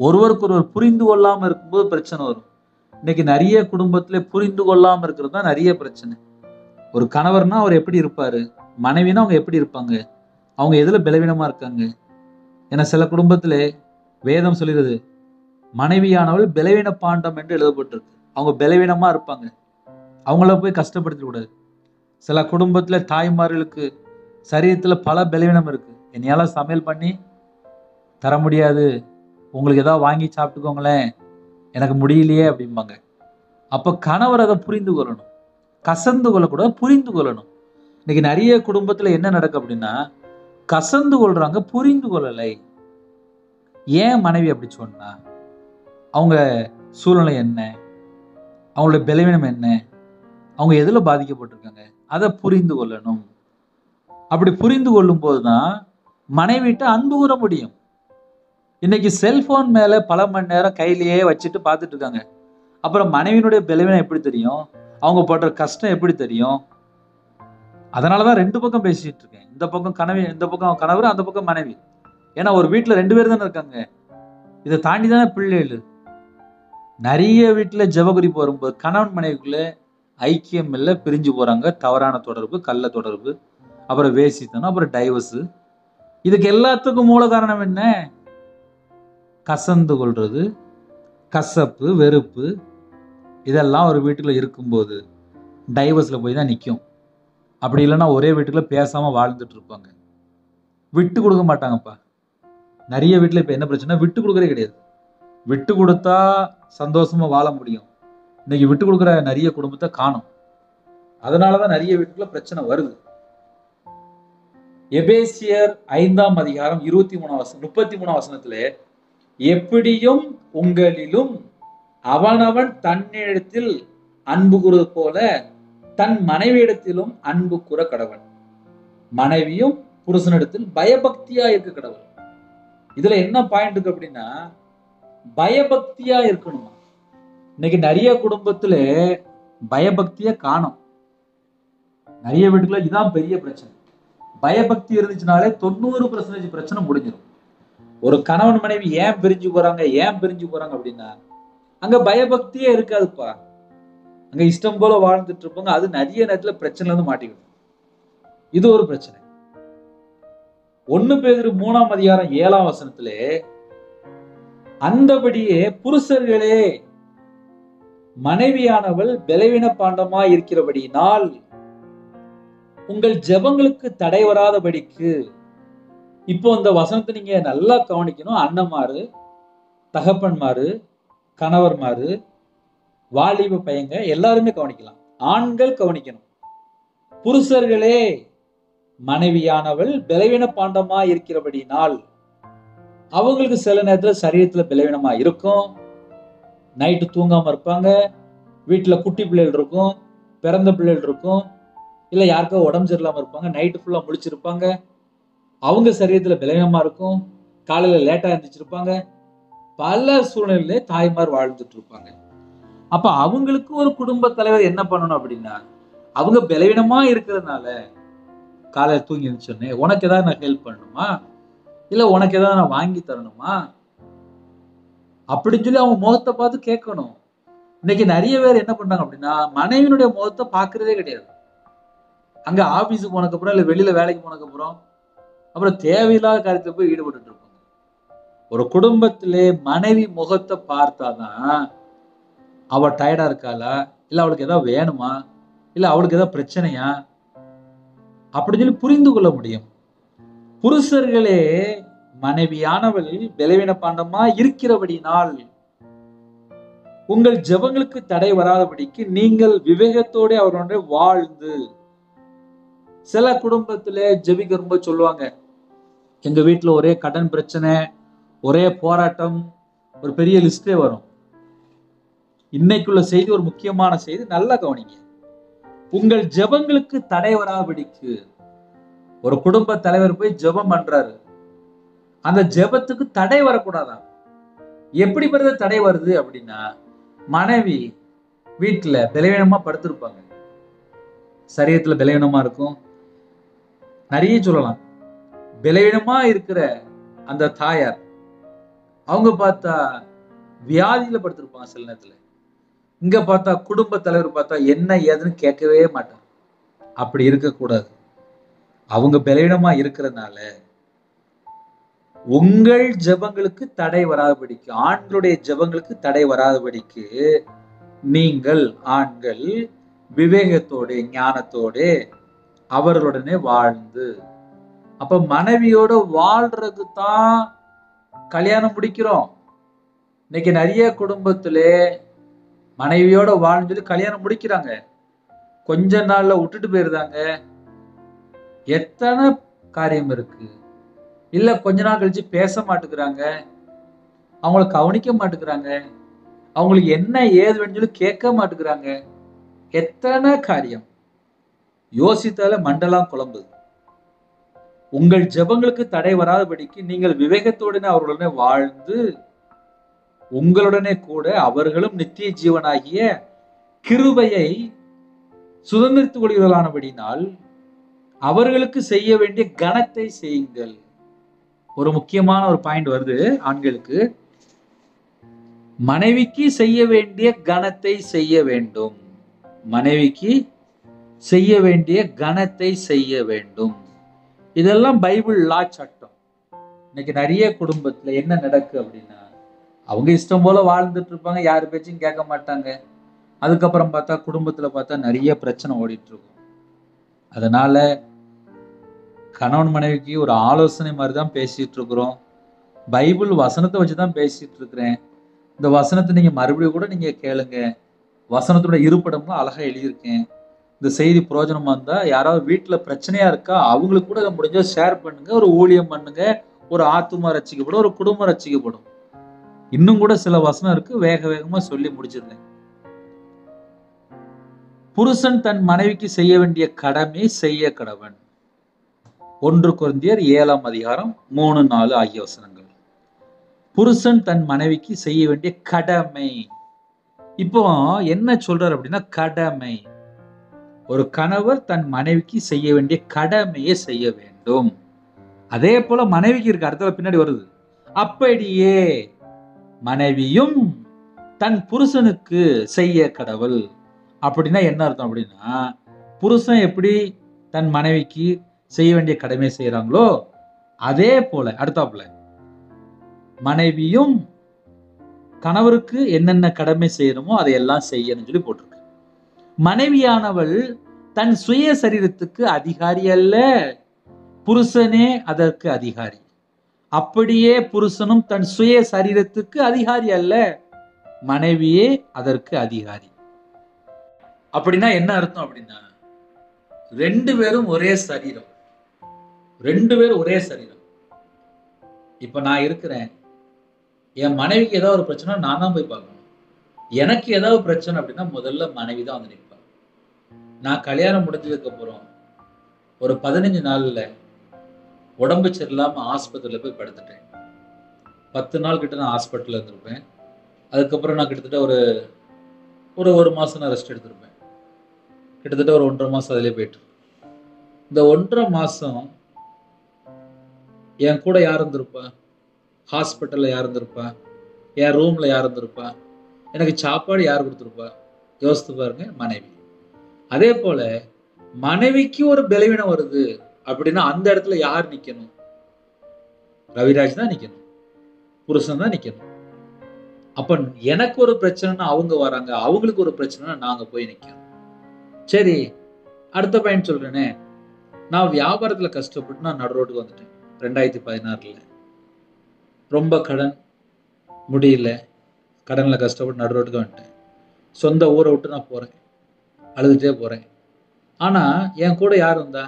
ஒருவருக்கு ஒருவர் புரிந்து கொள்ளாம இருக்கும்போது பிரச்சனை வரும். இன்னைக்கு நிறைய குடும்பத்திலே புரிந்து கொள்ளாம இருக்கிறது தான் நிறைய பிரச்சனை. ஒரு கணவர்னா அவர் எப்படி இருப்பாரு, மனைவினா அவங்க எப்படி இருப்பாங்க, அவங்க எதுல பலவீனமா இருக்காங்க. ஏன்னா சில குடும்பத்திலே வேதம் சொல்கிறது, மனைவியானவள் பலவீன பாண்டம் என்று எழுதப்பட்டிருக்கு. அவங்க பலவீனமா இருப்பாங்க, அவங்கள போய் கஷ்டப்படுத்த கூடாது. சில குடும்பத்துல தாய்மார்களுக்கு சரீரத்துல பல பலவீனம் இருக்கு, என்னையால சமையல் பண்ணி தர முடியாது, உங்களுக்கு ஏதாவது வாங்கி சாப்பிட்டுக்கோங்களேன், எனக்கு முடியலையே அப்படிம்பாங்க. அப்ப கணவர் அதை புரிந்து கொள்ளணும், கசந்து கொள்ளக்கூடாது, புரிந்து கொள்ளணும். இன்னைக்கு நிறைய குடும்பத்துல என்ன நடக்கும் அப்படின்னா, கசந்து கொள்றாங்க, புரிந்து கொள்ளலை. ஏன் மனைவி அப்படி சொன்னா, அவங்க சூழ்நிலை என்ன, அவங்களோட பலவீனம் என்ன, அவங்க எதுல பாதிக்கப்பட்டிருக்காங்க, அதை புரிந்து கொள்ளணும். அப்படி புரிந்து கொள்ளும் போதுதான் மனைவிட்ட அன்பு கூற முடியும். இன்னைக்கு செல்போன் மேல பல மணி நேரம் கையிலேயே வச்சுட்டு பார்த்துட்டு இருக்காங்க. அப்புறம் மனைவியினுடைய பலவீனம் எப்படி தெரியும், அவங்க படுற கஷ்டம் எப்படி தெரியும்? அதனாலதான் 2 பக்கம் பேசிட்டு இருக்கேன். இந்த பக்கம் கணவர், அந்த பக்கம் மனைவி. ஏன்னா ஒரு வீட்டுல 2 பேர் தானே இருக்காங்க, இதை தாண்டி தானே பிள்ளைகள். நிறைய வீட்டுல ஜெப குறிப்பு வரும்போது கணவன் மனைவிக்குள்ள ஐக்கியம் இல்லை, பிரிஞ்சு போறாங்க, தவறான தொடர்பு, கள்ள தொடர்பு, அப்புறம் வேசித்தனம், அப்புறம் டைவர்ஸ். இதுக்கு எல்லாத்துக்கும் மூல காரணம் என்ன? கசந்து கொள்றது, கசப்பு, வெறுப்பு, இதெல்லாம் ஒரு வீட்டுக்குள்ள இருக்கும்போது டைவர்ஸ்ல போய் தான் நிற்கும். அப்படி இல்லைன்னா ஒரே வீட்டுக்குள்ள பேசாம வாழ்ந்துட்டு இருப்பாங்க, விட்டு கொடுக்க மாட்டாங்கப்பா. நிறைய வீட்டுல இப்ப என்ன பிரச்சனை, விட்டு கொடுக்கறே கிடையாது. விட்டு கொடுத்தா சந்தோஷமா வாழ முடியும். இன்னைக்கு விட்டு கொடுக்குற நிறைய குடும்பத்தை காணும். அதனாலதான் நிறைய வீட்டுக்குள்ள பிரச்சனை வருது. எபேசியர் 5ஆம் அதிகாரம் 33ஆம் வசனத்திலே, எப்படியும் உங்களிலும் அவனவன் தன்னிடத்தில் அன்பு கூறுவது போல தன் மனைவியிடத்திலும் அன்பு கூற கடவன். மனைவியும் புருஷனிடத்தில் பயபக்தியா இருக்க கடவுள். இதுல என்ன பாயிண்ட் இருக்கு அப்படின்னா, பயபக்தியா இருக்கணுமா. இன்னைக்கு நிறைய குடும்பத்துல பயபக்திய காணும். நிறைய வீட்டுக்குள்ள இதான் பெரிய பிரச்சனை. பயபக்தி இருந்துச்சுனாலே 90% பிரச்சனை முடிஞ்சிடும். ஒரு கணவன் மனைவி ஏன் பிரிஞ்சு போறாங்க அப்படின்னா, அங்க பயபக்தியே இருக்காதுப்பா. அங்க இஷ்டம் போல வாழ்ந்துட்டு இருப்பாங்க. அது நிறைய நேரத்துல பிரச்சனைல இருந்து மாட்டிக்கிடும். இது ஒரு பிரச்சனை. 1 பேதுரு 3ஆம் அதிகாரம் 7ஆம் வசனத்திலே, அந்தபடியே புருஷர்களே மனைவியானவள் பலவீன பாண்டமாய் இருக்கிறபடியினால் உங்கள் ஜெபங்களுக்கு தடை வராதபடிக்கு. இப்போ இந்த வசனத்தை நீங்க நல்லா கவனிக்கணும். அண்ணன்மாரு, தகப்பன்மாரு, கணவர்மாரு, வாலிப பையங்க எல்லாருமே கவனிக்கலாம். ஆண்கள் கவனிக்கணும். புருஷர்களே மனைவியானவள் பலவீன பாண்டமா இருக்கிறபடினால், அவங்களுக்கு சில நேரத்துல சரீரத்துல பலவீனமா இருக்கும். நைட்டு தூங்காம இருப்பாங்க. வீட்டுல குட்டி பிள்ளைகள் இருக்கும், பிறந்த பிள்ளைகள் இருக்கும், இல்ல யாருக்கோ உடம்பு சரியில்லாம இருப்பாங்க. நைட்டு ஃபுல்லா முழிச்சிருப்பாங்க. அவங்க சரீரத்துல பலவீனமா இருக்கும். காலையில லேட்டா எழுந்திரிச்சிருப்பாங்க. பல சூழ்நிலையில தாய்மார் வாழ்ந்துட்டு இருப்பாங்க. அப்ப அவங்களுக்கு ஒரு குடும்ப தலைவர் என்ன பண்ணணும் அப்படின்னா, அவங்க பலவீனமா இருக்கிறதுனால காலையில தூங்கி இருந்துச்சோன்னே, உனக்கு ஏதாவது நான் ஹெல்ப் பண்ணணுமா, இல்ல உனக்கு ஏதாவது நான் வாங்கி தரணுமா அப்படின்னு சொல்லி அவங்க முகத்தை பார்த்து கேட்கணும். இன்னைக்கு நிறைய பேர் என்ன பண்றாங்க அப்படின்னா, மனைவியினுடைய முகத்தை பாக்குறதே கிடையாது. அங்க ஆபீஸுக்கு போனதுக்கு அப்புறம், இல்ல வெளியில வேலைக்கு போனதுக்கு அப்புறம் தேவையில்லாத காரியத்துல போய் ஈடுபட்டு இருப்பாங்க. ஒரு குடும்பத்திலே மனைவி முகத்தை பார்த்தாதான் அவ டயர்டா இருக்காளா, இல்ல அவளுக்கு ஏதாவது வேணுமா, இல்ல அவளுக்கு ஏதாவது பிரச்சனையா அப்படின்னு சொல்லி புரிந்து கொள்ள முடியும். புருஷர்களே மனைவியானவள் பலவீன பாண்டமா இருக்கிறபடினால் உங்கள் ஜெபங்களுக்கு தடை வராதபடிக்கு நீங்கள் விவேகத்தோட அவருடைய வாழ்ந்து. சில குடும்பத்திலே ஜெபிக்க சொல்லுவாங்க, எங்க வீட்டுல ஒரே கடன் பிரச்சனை, ஒரே போராட்டம், ஒரு பெரிய லிஸ்டே வரும். இன்னைக்குள்ள செய்தி ஒரு முக்கியமான செய்தி, நல்லா கவனிங்க. உங்கள் ஜெபங்களுக்கு தடை வராதபடிக்கு. ஒரு குடும்ப தலைவர் போய் ஜெபம் பண்றாரு, அந்த ஜெபத்துக்கு தடை வரக்கூடாதான். எப்படி தடை வருது அப்படின்னா, மனைவி வீட்டுல பலவீனமா படுத்திருப்பாங்க, சரீரத்துல பலவீனமா இருக்கும். நிறைய சொல்லலாம். பலவீனமா இருக்கிற அந்த தாயார் அவங்க பார்த்தா வியாதியில படுத்திருப்பாங்க சில நேரத்துல. இங்க பார்த்தா குடும்ப தலைவர் பார்த்தா என்ன ஏதுன்னு கேட்கவே மாட்டார். அப்படி இருக்கக்கூடாது. அவங்க பலவீனமா இருக்கிறதுனால உங்கள் ஜெபங்களுக்கு தடை வராதபடிக்கு, ஆண்களுடைய ஜெபங்களுக்கு தடை வராதபடிக்கு நீங்கள் ஆண்கள் விவேகத்தோடு ஞானத்தோடு அவர்களுடனே வாழ்ந்து. அப்ப மனைவியோட வாழ்றது தான் கல்யாணம் முடிக்கிறோம். இன்னைக்கு நிறைய குடும்பத்திலே மனைவியோட வாழ்ந்து சொல்லி கல்யாணம் முடிக்கிறாங்க, கொஞ்ச நாள்ல விட்டுட்டு போயிருந்தாங்க. எத்தனை காரியம் இருக்கு. இல்ல கொஞ்ச நாள் கழிச்சு பேச மாட்டேங்கிறாங்க, அவங்கள கவனிக்க மாட்டேங்கிறாங்க, அவங்களுக்கு என்ன ஏது வேணும்னு சொல்லி கேட்க மாட்டேங்கிறாங்க. எத்தனை காரியம் யோசித்தால மண்டலம் குழம்புது. உங்கள் ஜெபங்களுக்கு தடை வராதபடிக்கு நீங்கள் விவேகத்தோடனே அவர்களுடனே வாழ்ந்து உங்களுடனே கூட அவர்களும் நித்திய ஜீவனாகிய கிருபையை சுதந்திரித்துக் கொள்கிறானபடினால் அவர்களுக்கு செய்ய வேண்டிய கனத்தை செய்யுங்கள். ஒரு முக்கியமான ஒரு பாயிண்ட் வருது ஆண்களுக்கு. மனைவிக்கு செய்ய வேண்டிய கனத்தை செய்ய வேண்டும். மனைவிக்கு செய்ய வேண்டிய கனத்தை செய்ய வேண்டும். இதெல்லாம் பைபிள் லா சட்டம். இன்னைக்கு நிறைய குடும்பத்துல என்ன நடக்கு அப்படின்னா, அவங்க இஷ்டம் போல வாழ்ந்துட்டு இருப்பாங்க, யாரு பேச்சும் கேட்க மாட்டாங்க. அதுக்கப்புறம் பார்த்தா குடும்பத்துல பார்த்தா நிறைய பிரச்சனை ஓடிட்டு இருக்கும். அதனால கணவன் மனைவிக்கு ஒரு ஆலோசனை மாதிரி தான் பேசிட்டு இருக்கிறோம். பைபிள் வசனத்தை வச்சுதான் பேசிட்டு இருக்கிறேன். இந்த வசனத்தை நீங்க மறுபடியும் கூட நீங்க கேளுங்க. வசனத்தோட இருப்பிடம்லாம் அழகா எழுதியிருக்கேன். இந்த செய்தி பிரயோஜனமா இருந்தா யாராவது வீட்டுல பிரச்சனையா இருக்கா அவங்களுக்கு கூட முடிஞ்சா ஷேர் பண்ணுங்க. ஒரு ஊழியம் பண்ணுங்க. ஒரு ஆத்துமா ரட்சிக்கப்படும், ஒரு குடும்பம் ரட்சிக்கப்படும். இன்னும் கூட சில வசனம் இருக்கு, வேக வேகமா சொல்லி முடிச்சிருந்தேன். புருஷன் தன் மனைவிக்கு செய்ய வேண்டிய கடமை செய்ய கடவன். 1 கொரிந்தியர் 7ஆம் அதிகாரம் 3, 4 ஆகிய வசனங்கள். புருஷன் தன் மனைவிக்கு செய்ய வேண்டிய கடமை. இப்போ என்ன சொல்றாரு அப்படின்னா, கடமை. ஒரு கணவர் தன் மனைவிக்கு செய்ய வேண்டிய கடமையை செய்ய வேண்டும். அதே போல மனைவிக்கு இருக்க அடுத்த பின்னாடி வருது, அப்படியே மனைவியும் தன் புருஷனுக்கு செய்ய கடவுள். அப்படின்னா என்ன அர்த்தம் அப்படின்னா, புருஷன் எப்படி தன் மனைவிக்கு செய்ய வேண்டிய கடமை செய்யறாங்களோ அதே போல அடுத்தாப்புல மனைவியும் கணவருக்கு என்னென்ன கடமை செய்யணுமோ அதையெல்லாம் செய்யணும்னு சொல்லி போட்டிருக்கு. மனைவியானவள் தன் சுய சரீரத்துக்கு அதிகாரி அல்ல, புருஷனே அதற்கு அதிகாரி. அப்படியே புருஷனும் தன் சுய சரீரத்துக்கு அதிகாரி அல்ல, மனைவியே அதற்கு அதிகாரி. அப்படின்னா என்ன அர்த்தம் அப்படின்னா, 2 பேரும் ஒரே சரீரம். 2 பேரும் ஒரே சரீரம். இப்ப நான் இருக்கிறேன், என் மனைவிக்கு ஏதாவது ஒரு பிரச்சனை நான் தான் போய் பார்க்கணும். எனக்கு ஏதாவது பிரச்சனை அப்படின்னா முதல்ல மனைவி தான் வந்து நிற்பா. நான் கல்யாணம் முடிஞ்சதுக்கு அப்புறம் ஒரு 15 நாள்ல உடம்பு சரியில்லாம ஆஸ்பத்திரியில போய் படுத்துட்டேன். 10 நாள் கிட்ட நான் ஹாஸ்பிட்டல்ல இருந்திருப்பேன். அதுக்கப்புறம் நான் கிட்டத்தட்ட ஒரு மாசம் நான் ரெஸ்ட் எடுத்திருப்பேன். கிட்டத்தட்ட ஒரு 1.5 மாசம் அதிலே போயிட்டு. இந்த 1.5 மாசம் என் கூட யார் இருந்திருப்பா? ஹாஸ்பிட்டல்ல யார் இருந்திருப்பா? என் ரூம்ல யார் இருந்திருப்பா? எனக்கு சாப்பாடு யார் கொடுத்திருப்பா? யோசித்து பாருங்க, மனைவி. அதே போல மனைவிக்கு ஒரு பலவீனம் வருது அப்படின்னா அந்த இடத்துல யார் நிக்கணும்? ரவிராஜ் தான் நிக்கணும், புருஷன் தான் நிக்கணும். அப்ப எனக்கு ஒரு பிரச்சனைனா அவங்க வராங்க, அவங்களுக்கு ஒரு பிரச்சனைனா நாங்க போய் நிக்கணும். சரி, அடுத்த பாயிண்ட் சொல்றேனே, நான் வியாபாரத்துல கஷ்டப்பட்டு நான் நடு ரோட்டுக்கு வந்துட்டேன் 2016ல. ரொம்ப கடன், முடியல, கடன்ல கஷ்டப்பட்டு நடு ரோட்டுக்கு வந்துட்டேன். சொந்த ஊரை விட்டு நான் போறேன், அழுதுட்டே போறேன். ஆனா என் கூட யார் வந்தா?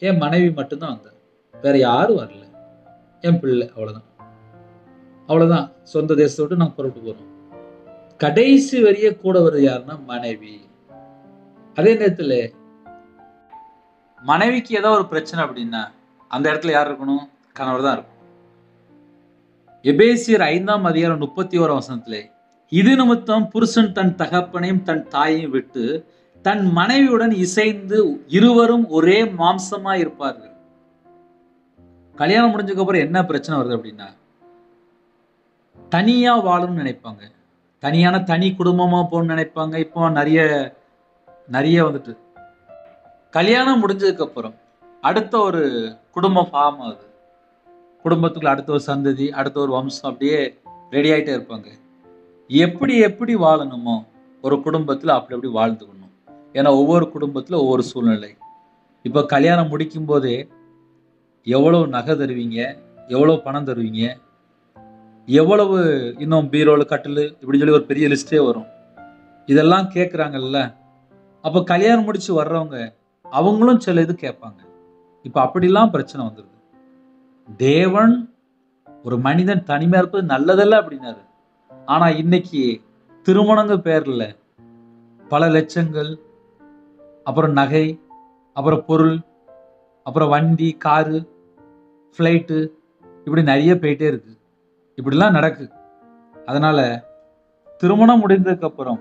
என் மனைவி மட்டும்தான் வந்தா, வேற யாரும் வரல. என் பிள்ளை, அவ்வளவுதான். சொந்த தேசத்தை விட்டு நாங்க புறப்பட்டு போறோம். கடைசி வரிய கூட வருது யாருன்னா மனைவி. அதே நேரத்துல மனைவிக்கு ஏதாவது ஒரு பிரச்சனை அப்படின்னா அந்த இடத்துல யார் இருக்கணும்? கணவர் தான் இருக்கும். எபேசியர் 5ஆம் அதிகாரம் 31ஆம் வசனத்திலே, இது நிமித்தம் புருஷன் தன் தகப்பனையும் தன் தாயையும் விட்டு தன் மனைவியுடன் இசைந்து இருவரும் ஒரே மாம்சமா இருப்பார்கள். கல்யாணம் முடிஞ்சதுக்கு அப்புறம் என்ன பிரச்சனை வருது அப்படின்னா, தனியா வாழணும்னு நினைப்பாங்க, தனி குடும்பமா போகணும்னு நினைப்பாங்க. இப்போ நிறைய வந்துட்டு கல்யாணம் முடிஞ்சதுக்கு அப்புறம் அடுத்த ஒரு குடும்பம் ஃபார்ம் ஆகுது. குடும்பத்துக்குள்ள அடுத்த ஒரு சந்ததி, அடுத்த ஒரு வம்சம் அப்படியே ரெடி ஆயிட்டே இருப்பாங்க. எப்படி வாழணுமோ ஒரு குடும்பத்துல அப்படி வாழ்ந்துக்கணும். ஏன்னா ஒவ்வொரு குடும்பத்துல ஒவ்வொரு சூழ்நிலை. இப்ப கல்யாணம் முடிக்கும் போதே எவ்வளவு நகை தருவீங்க, எவ்வளவு பணம் தருவீங்க, எவ்வளவு இன்னும் பீரோல கட்டில் இப்படி சொல்லி ஒரு பெரிய லிஸ்டே வரும். இதெல்லாம் கேட்குறாங்கல்ல. அப்ப கல்யாணம் முடிச்சு வர்றவங்க அவங்களும் சில இது கேட்பாங்க. இப்ப அப்படிலாம் பிரச்சனை வந்துருது. தேவன் ஒரு மனிதன் தனிமையா இருப்பது நல்லதல்ல அப்படின்னாரு. ஆனா இன்னைக்கு திருமணங்க பேர்ல பல லட்சங்கள், அப்புறம் நகை, அப்புறம் பொருள், அப்புறம் வண்டி, காரு, ஃப்ளைட்டு, இப்படி நிறைய போயிட்டே இருக்கு. இப்படிலாம் நடக்கு. அதனால திருமணம் முடிந்ததுக்கு அப்புறம்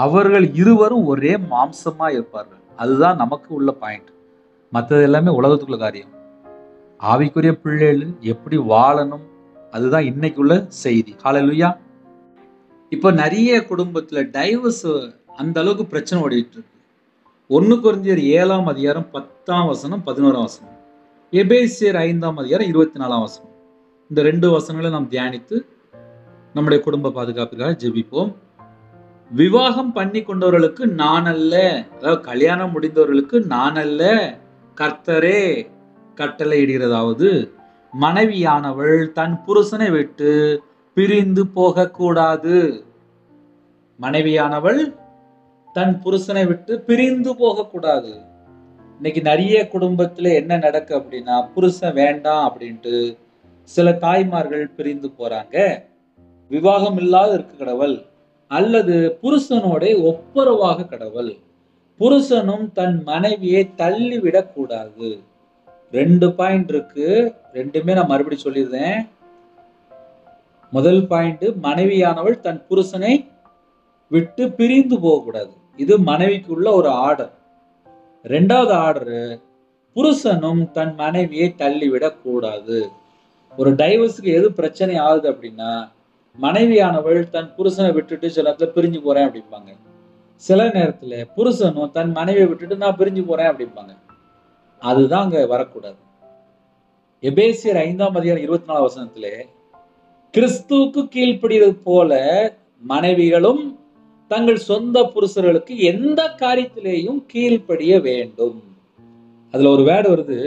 அவர்கள் இருவரும் ஒரே மாம்சமா இருப்பார்கள். அதுதான் நமக்கு உள்ள பாயிண்ட். மற்றது எல்லாமே உலகத்துக்குள்ள காரியம். ஆவிக்குரிய பிள்ளைகள் எப்படி வாழணும் அதுதான் இன்னைக்குள்ள செய்தி. ஹல்லேலூயா. இப்ப நிறைய குடும்பத்துல டைவர்ஸ் அந்த அளவுக்கு பிரச்சனை ஓடிட்டு இருக்கு. 1 கொரிந்தியர் 7ஆம் அதிகாரம் 10ஆம் வசனம் 11ஆம் வசனம், எபேசியர் 5ஆம் அதிகாரம் 24ஆம் வசனம், இந்த 2 வசனங்களை நாம் தியானித்து நம்முடைய குடும்ப பாதுகாப்புக்காக ஜெபிப்போம். விவாகம் பண்ணி கொண்டவர்களுக்கு நான் அல்ல, அதாவது கல்யாணம் முடிந்தவர்களுக்கு நான் அல்ல, கர்த்தரே கட்டளை இடுகிறதாவது மனைவியானவள் தன் புருஷனை விட்டு பிரிந்து போகக்கூடாது. மனைவியானவள் தன் புருஷனை விட்டு பிரிந்து போகக்கூடாது. இன்னைக்கு நிறைய குடும்பத்துல என்ன நடக்கு அப்படின்னா, புருஷன் வேண்டாம் அப்படின்ட்டு சில தாய்மார்கள் பிரிந்து போறாங்க. விவாகம் இல்லாத இருக்க கடவுள், அல்லது புருஷனோட ஒப்புரவாக கடவுள். புருஷனும் தன் மனைவியை தள்ளிவிடக் கூடாது. 2 பாயிண்ட் இருக்கு. ரெண்டுமே நான் மறுபடியும் சொல்லிடுறேன். முதல் பாயிண்ட், மனைவியானவள் தன் புருஷனை விட்டு பிரிந்து போகக்கூடாது. இது மனைவிக்குள்ள ஒரு ஆர்டர். 2வது ஆர்டர், புருஷனும் தன் மனைவியை தள்ளிவிடக் கூடாது. ஒரு டைவர்ஸுக்கு எது பிரச்சனை ஆகுது அப்படின்னா, மனைவியானவள் தன் புருஷனை விட்டுட்டு சில நேரத்துல பிரிஞ்சு போறேன் அப்படிம்பாங்க. சில நேரத்துல புருஷனும் தன் மனைவியை விட்டுட்டு நான் பிரிஞ்சு போறேன் அப்படிம்பாங்க. அதுதான் அங்க வரக்கூடாது. எபேசியர் 5ஆம் அதிகாரம் 24ஆம் வசனத்திலே, கிறிஸ்துவுக்கு கீழ்ப்படிவது போல மனைவிகளும் தங்கள் சொந்த புருஷர்களுக்கு எந்த காரியத்திலேயும் கீழ்ப்படிய வேண்டும். அதுல ஒரு வேர்டு வருது,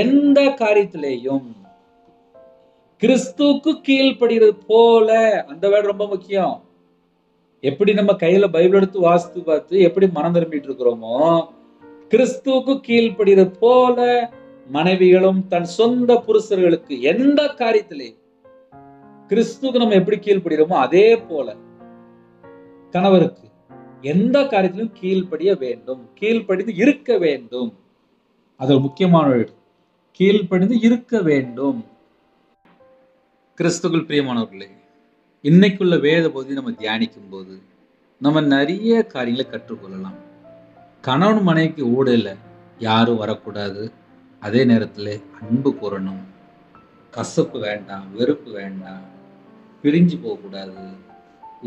எந்த காரியத்திலேயும். கிறிஸ்துவுக்கு கீழ்ப்படுகிறது போல, அந்த வேர்டு ரொம்ப முக்கியம். எப்படி நம்ம கையில பைபிள் எடுத்து வாசித்து பார்த்து எப்படி மனம் திரும்பிட்டு இருக்கிறோமோ, கிறிஸ்துவுக்கு கீழ்ப்படுகிறது போல மனைவிகளும் தன் சொந்த புருஷர்களுக்கு எந்த காரியத்திலே, கிறிஸ்துவுக்கு நம்ம எப்படி கீழ்ப்படுகிறோமோ அதே போல கணவருக்கு எந்த காரியத்திலும் கீழ்ப்படிய வேண்டும், கீழ்ப்படிந்து இருக்க வேண்டும். அது ஒரு முக்கியமான வேர்டு, கீழ்ப்படிந்து இருக்க வேண்டும். கிறிஸ்துவுக்குள் பிரியமானவர்களே, இன்னைக்குள்ள வேத பகுதி நம்ம தியானிக்கும் போது நம்ம நிறைய காரியங்களை கற்றுக்கொள்ளலாம். கணவன் மனைவிக்கு ஊடல யாரும் வரக்கூடாது. அதே நேரத்தில் அன்பு கூறணும். கசப்பு வேண்டாம், வெறுப்பு வேண்டாம், பிரிஞ்சு போகக்கூடாது,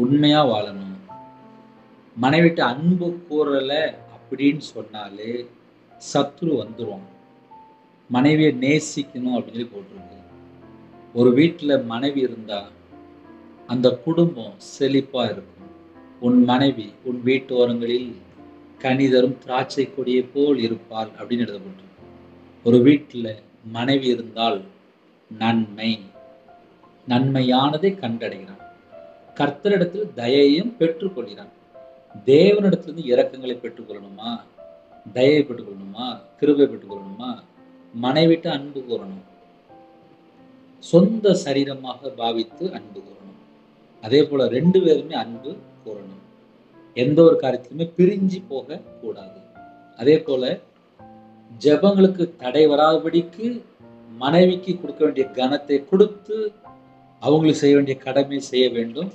உண்மையா வாழணும். மனைவிட்டு அன்பு கூறல அப்படின்னு சொன்னாலே சத்ரு வந்துடும். மனைவியை நேசிக்கணும் அப்படின்னு சொல்லி போட்டிருக்கு. ஒரு வீட்டில் மனைவி இருந்தா அந்த குடும்பம் செழிப்பா இருக்கும். உன் மனைவி உன் வீட்டோரங்களில் கனிதரும் திராட்சை கொடியை போல் இருப்பாள் அப்படின்னு எழுதப்பட்டிருக்கு. ஒரு வீட்டில் மனைவி இருந்தால் நன்மையானதை கண்டடைகிறான். கர்த்தரிடத்தில் தயையும் பெற்றுக்கொள்கிறான். தேவனிடத்திலிருந்து இரக்கங்களை பெற்றுக்கொள்ளணுமா, தயவை பெற்றுக்கொள்ளணுமா, கிருபை பெற்றுக்கொள்ளணுமா, மனைவிட்டு அன்பு கூறணும். சொந்த சரீரமாக பாவித்து அன்பு கூறணும். அதே போல 2 பேருமே அன்பு கூறணும். எந்த ஒரு காரியத்திலுமே பிரிஞ்சு போக கூடாது. அதே போல ஜெபங்களுக்கு தடை வராதபடிக்கு மனைவிக்கு கொடுக்க வேண்டிய கனத்தை கொடுத்து அவங்களுக்கு செய்ய வேண்டிய கடமை செய்ய வேண்டும்.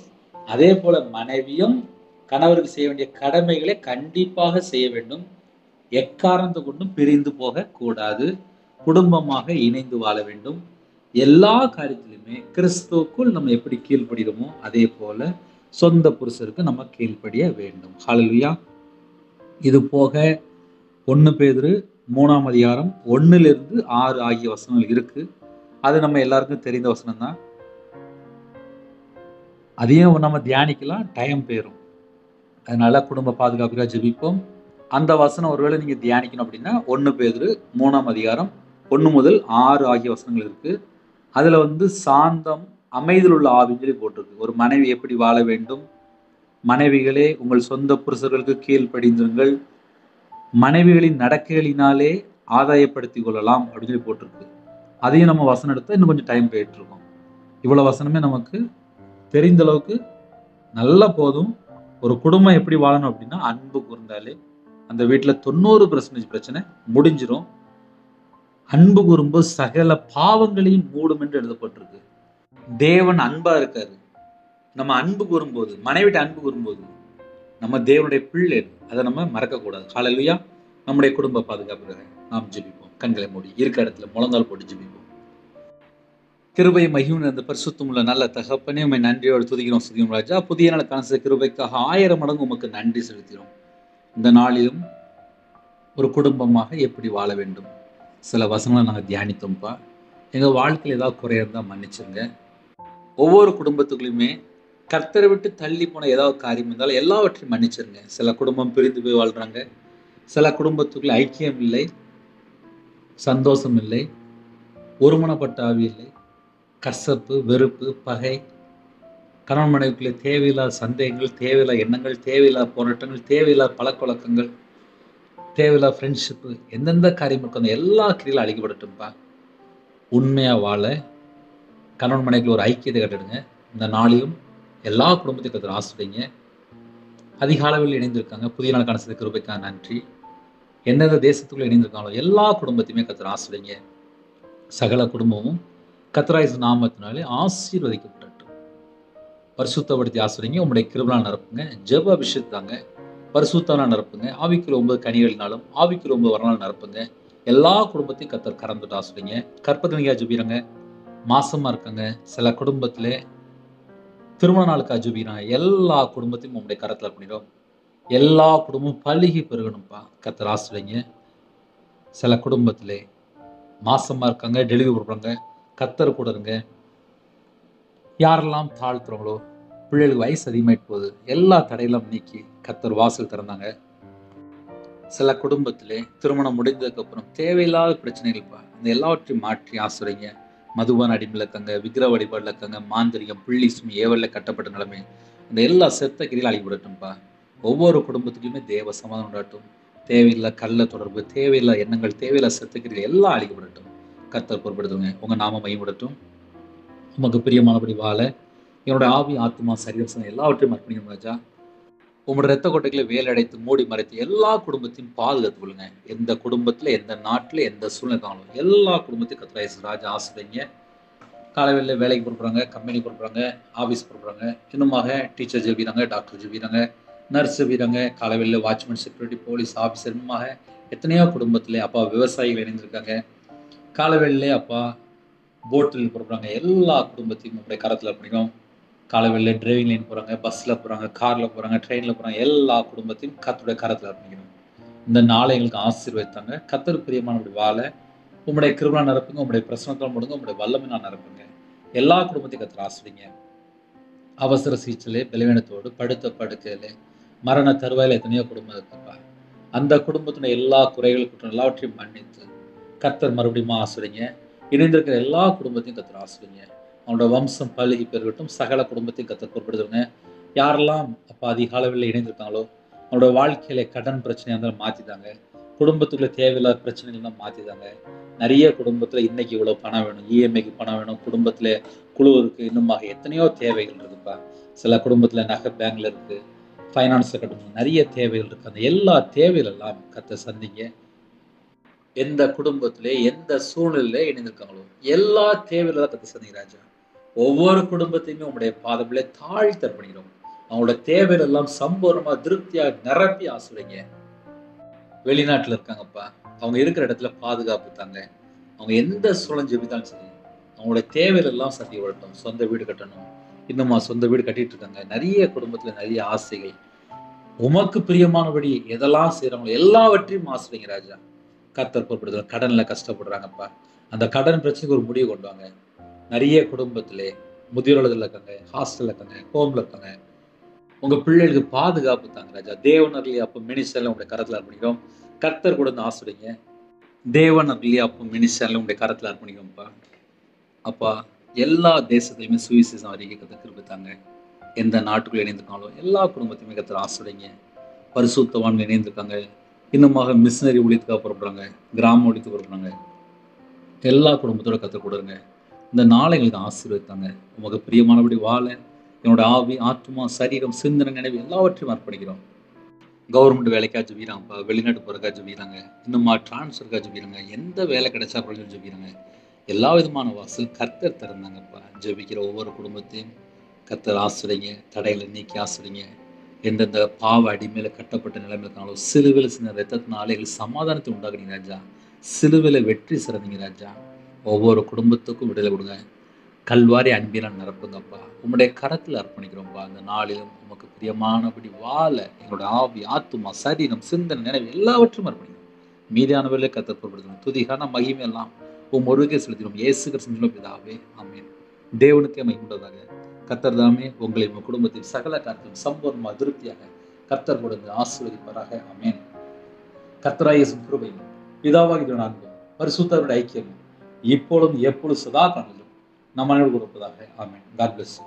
அதே போல மனைவியும் கணவருக்கு செய்ய வேண்டிய கடமைகளை கண்டிப்பாக செய்ய வேண்டும். எக்காரணத்தை கொண்டும் பிரிந்து போக கூடாது. குடும்பமாக இணைந்து வாழ வேண்டும். எல்லா காரியத்திலுமே கிறிஸ்துவுக்குள் நம்ம எப்படி கீழ்ப்படுகிறோமோ அதே போல சொந்த புருஷருக்கு நம்ம கீழ்ப்படிய வேண்டும். ஹல்லேலூயா. இது போக 1 பேதுரு 3ஆம் அதிகாரம் 1 - 6 ஆகிய வசனங்கள் இருக்கு. அது நம்ம எல்லாருக்கும் தெரிந்த வசனம் தான். அதையும் நம்ம தியானிக்கலாம், டைம் போயிடும். அதனால குடும்ப பாதுகாப்புக்காக ஜெபிப்போம். அந்த வசனம் ஒருவேளை நீங்க தியானிக்கணும் அப்படின்னா 1 பேதுரு 3ஆம் அதிகாரம் 1 முதல் 6 ஆகிய வசனங்கள் இருக்கு. அதுல சாந்தம், அமைதியில் உள்ள ஆவின்னு சொல்லி போட்டிருக்கு. ஒரு மனைவி எப்படி வாழ வேண்டும், மனைவிகளே உங்கள் சொந்த புருஷர்களுக்கு கீழ்ப்படிந்திருங்கள், மனைவிகளின் நடக்கைகளினாலே ஆதாயப்படுத்திக் கொள்ளலாம் அப்படின்னு சொல்லி போட்டிருக்கு. அதையும் நம்ம வசனம் எடுத்தா இன்னும் கொஞ்சம் டைம் போயிட்டு இருக்கோம். இவ்வளவு வசனமே நமக்கு தெரிந்த அளவுக்கு நல்லா போதும். ஒரு குடும்பம் எப்படி வாழணும் அப்படின்னா அன்பு கூர்ந்தாலே அந்த வீட்டுல 90% பிரச்சனை முடிஞ்சிடும். அன்பு கூறும்போது சகல பாவங்களையும் மூடும் என்று எழுதப்பட்டிருக்கு. தேவன் அன்பா இருக்காரு. நம்ம அன்பு கூறும்போது, மனைவிட்ட அன்பு கூறும்போது நம்ம தேவனுடைய பிள்ளை, அதை நம்ம மறக்க கூடாது. ஹல்லேலூயா. நம்முடைய குடும்ப பாதுகாப்புக்காக நாம் ஜெபிப்போம். கண்களை மூடி இருக்க இடத்துல முழங்கால் போட்டு ஜெபிப்போம். கிருபை மகிமை அந்த பரிசுத்தமுள்ள நல்ல தகப்பனே, உம்மை நன்றியோடு துதிக்கிறோம் ராஜா. புதிய நாள் காண கிருபைக்காக 1000 மடங்கு உமக்கு நன்றி செலுத்துகிறோம். இந்த நாளிலும் ஒரு குடும்பமாக எப்படி வாழ வேண்டும் சில வசனங்களை நாங்கள் தியானித்தோம்ப்பா. எங்கள் வாழ்க்கையில் ஏதாவது குறைய இருந்தால் மன்னிச்சிருங்க. ஒவ்வொரு குடும்பத்துக்குள்ளுமே கர்த்தரை விட்டு தள்ளி போன ஏதாவது காரியம் இருந்தாலும் எல்லாவற்றையும் மன்னிச்சிருங்க. சில குடும்பம் பிரிந்து போய் வாழ்கிறாங்க. சில குடும்பத்துக்குள்ள ஐக்கியம் இல்லை, சந்தோஷம் இல்லை. ஒருமனப்பட்ட ஆவி இல்லை. கசப்பு, வெறுப்பு, பகை, கணவன் மனைவிக்குள்ளே தேவையில்லாத சந்தேகங்கள், தேவையில்லாத எண்ணங்கள், தேவையில்லாத போராட்டங்கள், தேவையில்லாத பழக்கவழக்கங்கள், தேவையில்லாத ஃப்ரெண்ட்ஷிப்பு, எந்தெந்த காரியம் இருக்கோ அந்த எல்லா கிரியிலும் அழிக்கப்படட்டும்பா. உண்மையா வாழ கணவன் மனைவிக்குள்ள ஒரு ஐக்கியத்தை கட்டிடுங்க. இந்த நாளையும் எல்லா குடும்பத்தையும் கர்த்தர் ஆசீர்வதிங்க. அதிக அளவில் இணைந்திருக்காங்க. புதிய நாளுக்கான சில கிருபைக்காக நன்றி. எந்தெந்த தேசத்துக்குள்ள இணைந்திருக்காங்களோ எல்லா குடும்பத்தையுமே கர்த்தர் ஆசீர்வதிங்க. சகல குடும்பமும் கர்த்தராகிய இயேசு நாமத்தினாலே ஆசீர்வதிக்கப்படட்டும். பரிசுத்தப்படுத்தி ஆசீர்வதிங்க. உம்முடைய கிருபையால் நிரப்புங்க. ஜெப அபிஷேகத்தாங்க. பரிசுத்தத்தால் நிரப்புங்க. ஆவிக்குரிய 9 கனிகளினாலும் ஆவிக்குரிய 9 வரங்களால் நிரப்புங்க. எல்லா குடும்பத்தையும் கர்த்தர் கரம் தொட்டு ஆசீர்வதிங்க. கற்பத்தினிக்கா ஜெபிக்கிறங்க. மாசமா இருக்காங்க. சில குடும்பத்திலே திருமண நாளுக்காக ஜெபிக்கிறாங்க. எல்லா குடும்பத்தையும் உம்முடைய கரத்துல அர்ப்பணிக்கிறோம். எல்லா குடும்பமும் பலுகி பெருகணும்ப்பா. கர்த்தர் ஆசீர்வதிங்க. சில குடும்பத்திலே மாசமா இருக்காங்க, டெலிவரி கொடுக்குறாங்க. கர்த்தர் கூட இருங்க. யாரெல்லாம் தாழ்த்துறவங்களோ, பிள்ளைகளுக்கு வயசு அதிகமாயிட்டு போகுது, எல்லா தடையெல்லாம் நீக்கி கர்த்தர் வாசல் திறந்தாங்க. சில குடும்பத்திலே திருமணம் முடிந்ததுக்கு அப்புறம் தேவையில்லாத பிரச்சனைகள்ப்பா, இந்த எல்லாவற்றையும் மாற்றி ஆசீர்வதிங்க. மதுபான அடிமையில் இருக்காங்க, விக்கிரக வழிபாடுல இருக்காங்க, மாந்திரிகம், புள்ளி சுமி, ஏவல்ல கட்டப்பட்ட நிலைமை, இந்த எல்லா செத்த கிரியில் அழிவிடட்டும்ப்பா. ஒவ்வொரு குடும்பத்துக்குமே தேவ சமாதானம் உண்டாட்டும். தேவையில்லை கள்ள தொடர்பு, தேவையில்லை எண்ணங்கள், தேவையில்லை செத்த கிரியில் எல்லாம் அழிக்கப்படட்டும். கர்த்தர் பொறுப்படுத்துங்க. உங்க நாம மையப்படட்டும். உமக்கு பிரியமானபடி வாழ என்னுடைய ஆவி, ஆத்மா, சரீரம் எல்லாவற்றையும் அர்ப்பணிக்கும் ராஜா. உங்களோட ரத்த கொட்டைகளை வேலை அடைத்து மூடி மறைத்து எல்லா குடும்பத்தையும் பாதுகாத்துக் கொள்ளுங்க. எந்த குடும்பத்துல, எந்த நாட்டுல, எந்த சூழ்நிலை இருக்காங்களோ எல்லா குடும்பத்தையும் கர்த்தர் இயேசு ராஜா ஆசீர்வதிங்க. காலையில வேலைக்கு போறாங்க, கம்பெனி போறாங்க, ஆபீஸ் போறாங்க, இன்னுமாக டீச்சர் ஜெபிக்கிறாங்க, டாக்டர் ஜெபிக்கிறாங்க, நர்ஸ் ஜெபிக்கிறாங்க, காலையில வாட்ச்மேன், செக்யூரிட்டி, போலீஸ் ஆபீசர், இன்னுமாக எத்தனையோ குடும்பத்திலே அப்பா விவசாயிகள் இணைந்திருக்காங்க. காலையிலே அப்பா போட்டில் போறாங்க. எல்லா குடும்பத்தையும் உங்களுடைய கரத்துல அர்ப்பணிக்கிறோம். காலையில டிரைவிங் லைன் போறாங்க, பஸ்ல போறாங்க, கார்ல போறாங்க, ட்ரெயின்ல போறாங்க, எல்லா குடும்பத்தையும் கர்த்தருடைய கரத்துல அர்ப்பணிக்கிறோம். இந்த நாளை எங்களுக்கு ஆசீர்வதித்தாங்க. கர்த்தர் பிரியமானபடி வாழ உம்முடைய கிருபையால் நிரப்புங்க. உம்முடைய பிரசன்னத்தால் மூடுங்க. உம்முடைய வல்லமையினால் நிரப்புங்க. எல்லா குடும்பத்தையும் கர்த்தர் ஆசீர்வதிங்க. அவசர சிகிச்சையிலே பலவீனத்தோடு படுத்த படுக்கையிலே மரண தருவாயில எத்தனையோ குடும்பம் இருக்குப்பா. அந்த குடும்பத்தின எல்லா குறைகள் குற்றம் எல்லாவற்றையும் மன்னித்து கர்த்தர் மறுபடியும் ஆசீர்வதிங்க. இணைந்திருக்கிற எல்லா குடும்பத்தையும் கர்த்தர் ஆசீர்வதிங்க. அவனோட வம்சம் பழுகி பெருகட்டும். சகல குடும்பத்தையும் கர்த்தர் பொறுப்படுத்துங்க. யாரெல்லாம் அப்பா அதிக அளவில் இணைந்திருக்காங்களோ அவனோட வாழ்க்கையில கடன் பிரச்சனையாக இருந்தாலும் மாத்திட்டாங்க. குடும்பத்துக்குள்ள தேவையில்லாத பிரச்சனைகள் தான் மாத்திட்டாங்க. நிறைய குடும்பத்துல இன்னைக்கு இவ்வளவு பணம் வேணும், இஎம்ஐக்கு பணம் வேணும், குடும்பத்துல குழு இருக்கு, இன்னுமாக எத்தனையோ தேவைகள் இருக்குப்பா. சில குடும்பத்துல நகை பேங்க்ல இருக்கு, ஃபைனான்ஸ்ல கட்டணும், நிறைய தேவைகள் இருக்கு. அந்த எல்லா தேவைகள் எல்லாம் கர்த்தர் சந்திங்க. எந்த குடும்பத்திலே எந்த சூழ்நிலையில இணைந்திருக்காங்களோ எல்லா தேவையில கர்த்தர் சந்திங்க ராஜா. ஒவ்வொரு குடும்பத்தையுமே உங்களுடைய பாதங்களே தாழ்த்தி அர்ப்பணிக்கிறோம். அவங்களோட தேவைகள் எல்லாம் சம்பூர்ணமா திருப்தியா நிரப்பி ஆசீர்வதிங்க. வெளிநாட்டுல இருக்காங்கப்பா, அவங்க இருக்கிற இடத்துல பாதுகாப்பு தாங்க. அவங்க எந்த சூழல் ஜெபித்தாலும் சரி, அவங்களோட தேவைகள் எல்லாம் சத்தியப்படட்டும். சொந்த வீடு கட்டணும், இன்னுமா சொந்த வீடு கட்டிட்டு இருக்காங்க. நிறைய குடும்பத்துல நிறைய ஆசைகள். உமக்கு பிரியமானபடி எதெல்லாம் செய்யறாங்களோ எல்லாவற்றையும் ஆசீர்வதிங்க ராஜா. கர்த்தர் பொறுப்படுத்துற கடன்ல கஷ்டப்படுறாங்கப்பா, அந்த கடன் பிரச்சனைக்கு ஒரு முடிவு கொண்டு வாங்க. நிறைய குடும்பத்திலே முதியோர்கள் இருக்காங்க, ஹாஸ்டல்ல இருக்காங்க, ஹோம்ல இருக்காங்க. உங்க பிள்ளைகளுக்கு பாதுகாப்பு தாங்க ராஜா. தேவனர்லி அப்போ மினிஸ்டர்ல உங்களுடைய கரத்துல அர்ப்பணிக்கிறோம். கர்த்தர் கூட ஆசீர்வதிங்க. தேவனர்லி அப்போ மினிஸ்டர்ல உங்களுடைய கரத்துல அர்ப்பணிக்கிறோம்ப்பா. அப்பா எல்லா தேசத்திலுமே சுவிசேஷம் அறிக்கை கர்த்தர் கிருபை தாங்க. எந்த நாட்டுக்குள்ள இணைந்திருக்காங்களோ எல்லா குடும்பத்தையுமே கர்த்தர் ஆசீர்வதிங்க. பரிசுத்தவான்கள் இணைந்திருக்காங்க, இன்னுமாக மிஷினரி ஊழியத்துக்காக புறப்படுறாங்க, கிராம ஊழியத்துக்கு புறப்படுறாங்க. எல்லா குடும்பத்தோட கர்த்தர் கூட இருங்க. இந்த நாளை எங்களுக்கு ஆசீர்வதித்தாங்க. உமக்கு பிரியமானபடி வாழ என்னோட ஆவி, ஆத்மா, சரீரம், சிந்தனை, நினைவு எல்லாவற்றையும் அர்ப்பணிக்கிறோம். கவர்மெண்ட் வேலைக்காக ஜெபிக்கிறாங்கப்பா, வெளிநாட்டு போறதுக்காக ஜெபிக்கிறாங்க, இன்னுமா டிரான்ஸ்ஃபருக்காக ஜெபிக்கிறாங்க, எந்த வேலை கிடைச்சா அப்படின்னு ஜெபிக்கிறாங்க. எல்லா விதமான வாசல் கர்த்தர் திறந்தாங்கப்பா. ஜெபிக்கிற ஒவ்வொரு குடும்பத்தையும் கர்த்தர் ஆசீர்வதிங்க. தடைகளை நீக்கி ஆசீர்வதிங்க. எந்தெந்த பாவ அடிமையில கட்டப்பட்ட நிலைமை இருக்காங்களோ சிலுவையில் சின்ன ரத்தத்தினால எங்களுக்கு சமாதானத்தை உண்டாக்குனீங்க ராஜா. சிலுவையில வெற்றி சிறந்தீங்க ராஜா. ஒவ்வொரு குடும்பத்துக்கும் விடுதலை கொடுங்க. கல்வாரி அன்பினால் நிரப்புங்கப்பா. உம்முடைய கரத்தில் அர்ப்பணிக்கிறோம்ப்பா. அந்த நாளிலும் உமக்கு பிரியமானபடி வாழ எங்களோட ஆவி, ஆத்துமா, சரீரம், சிந்தனை, நினைவு எல்லாவற்றையும் அர்ப்பணிக்கிறோம். மீதியானவர்களே கர்த்தர் பொறுப்படுத்தணும். துதிகான மகிமை எல்லாம் ஒருவருக்கே செலுத்தினோம். இயேசு கிறிஸ்துவின் பிதாவே, ஆமென். தேவனுக்கே மகிமை உண்டாவதாக. கர்த்தர் தாமே உங்களை உங்கள் குடும்பத்தில் சகல காரியத்திலும் சம்பூர்ணமாக திருப்தியாக கர்த்தர் கொடுத்து ஆசீர்வதிப்பாராக. ஆமென். கர்த்தராகிய இயேசுவின் கிருபையும் பிதாவாகிய தேவனுடைய அன்பும் பரிசுத்தருடைய ஐக்கியமும் இப்பொழுதும் எப்பொழுது சதா காலங்களிலும் நம் அனைவரும் கொடுப்பதாக. ஆமென். God bless you.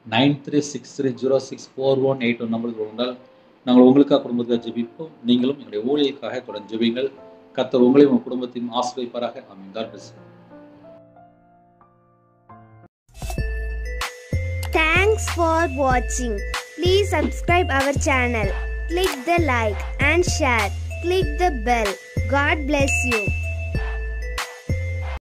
9363064181 நம்பருக்கு வந்தால் நாங்கள் உங்களுக்காக குடும்பத்துக்காக ஜெபிப்போம். நீங்களும் என்னுடைய ஊழியர்களுக்காக தொடர்ந்து ஜெபிங்கள். கர்த்தர் உங்களையும் உங்கள் குடும்பத்தையும் ஆசீர்வதிப்பாராக. ஆமென். God bless you. Thanks for watching. Please subscribe our channel. Click the like and share. Click the bell. God bless you.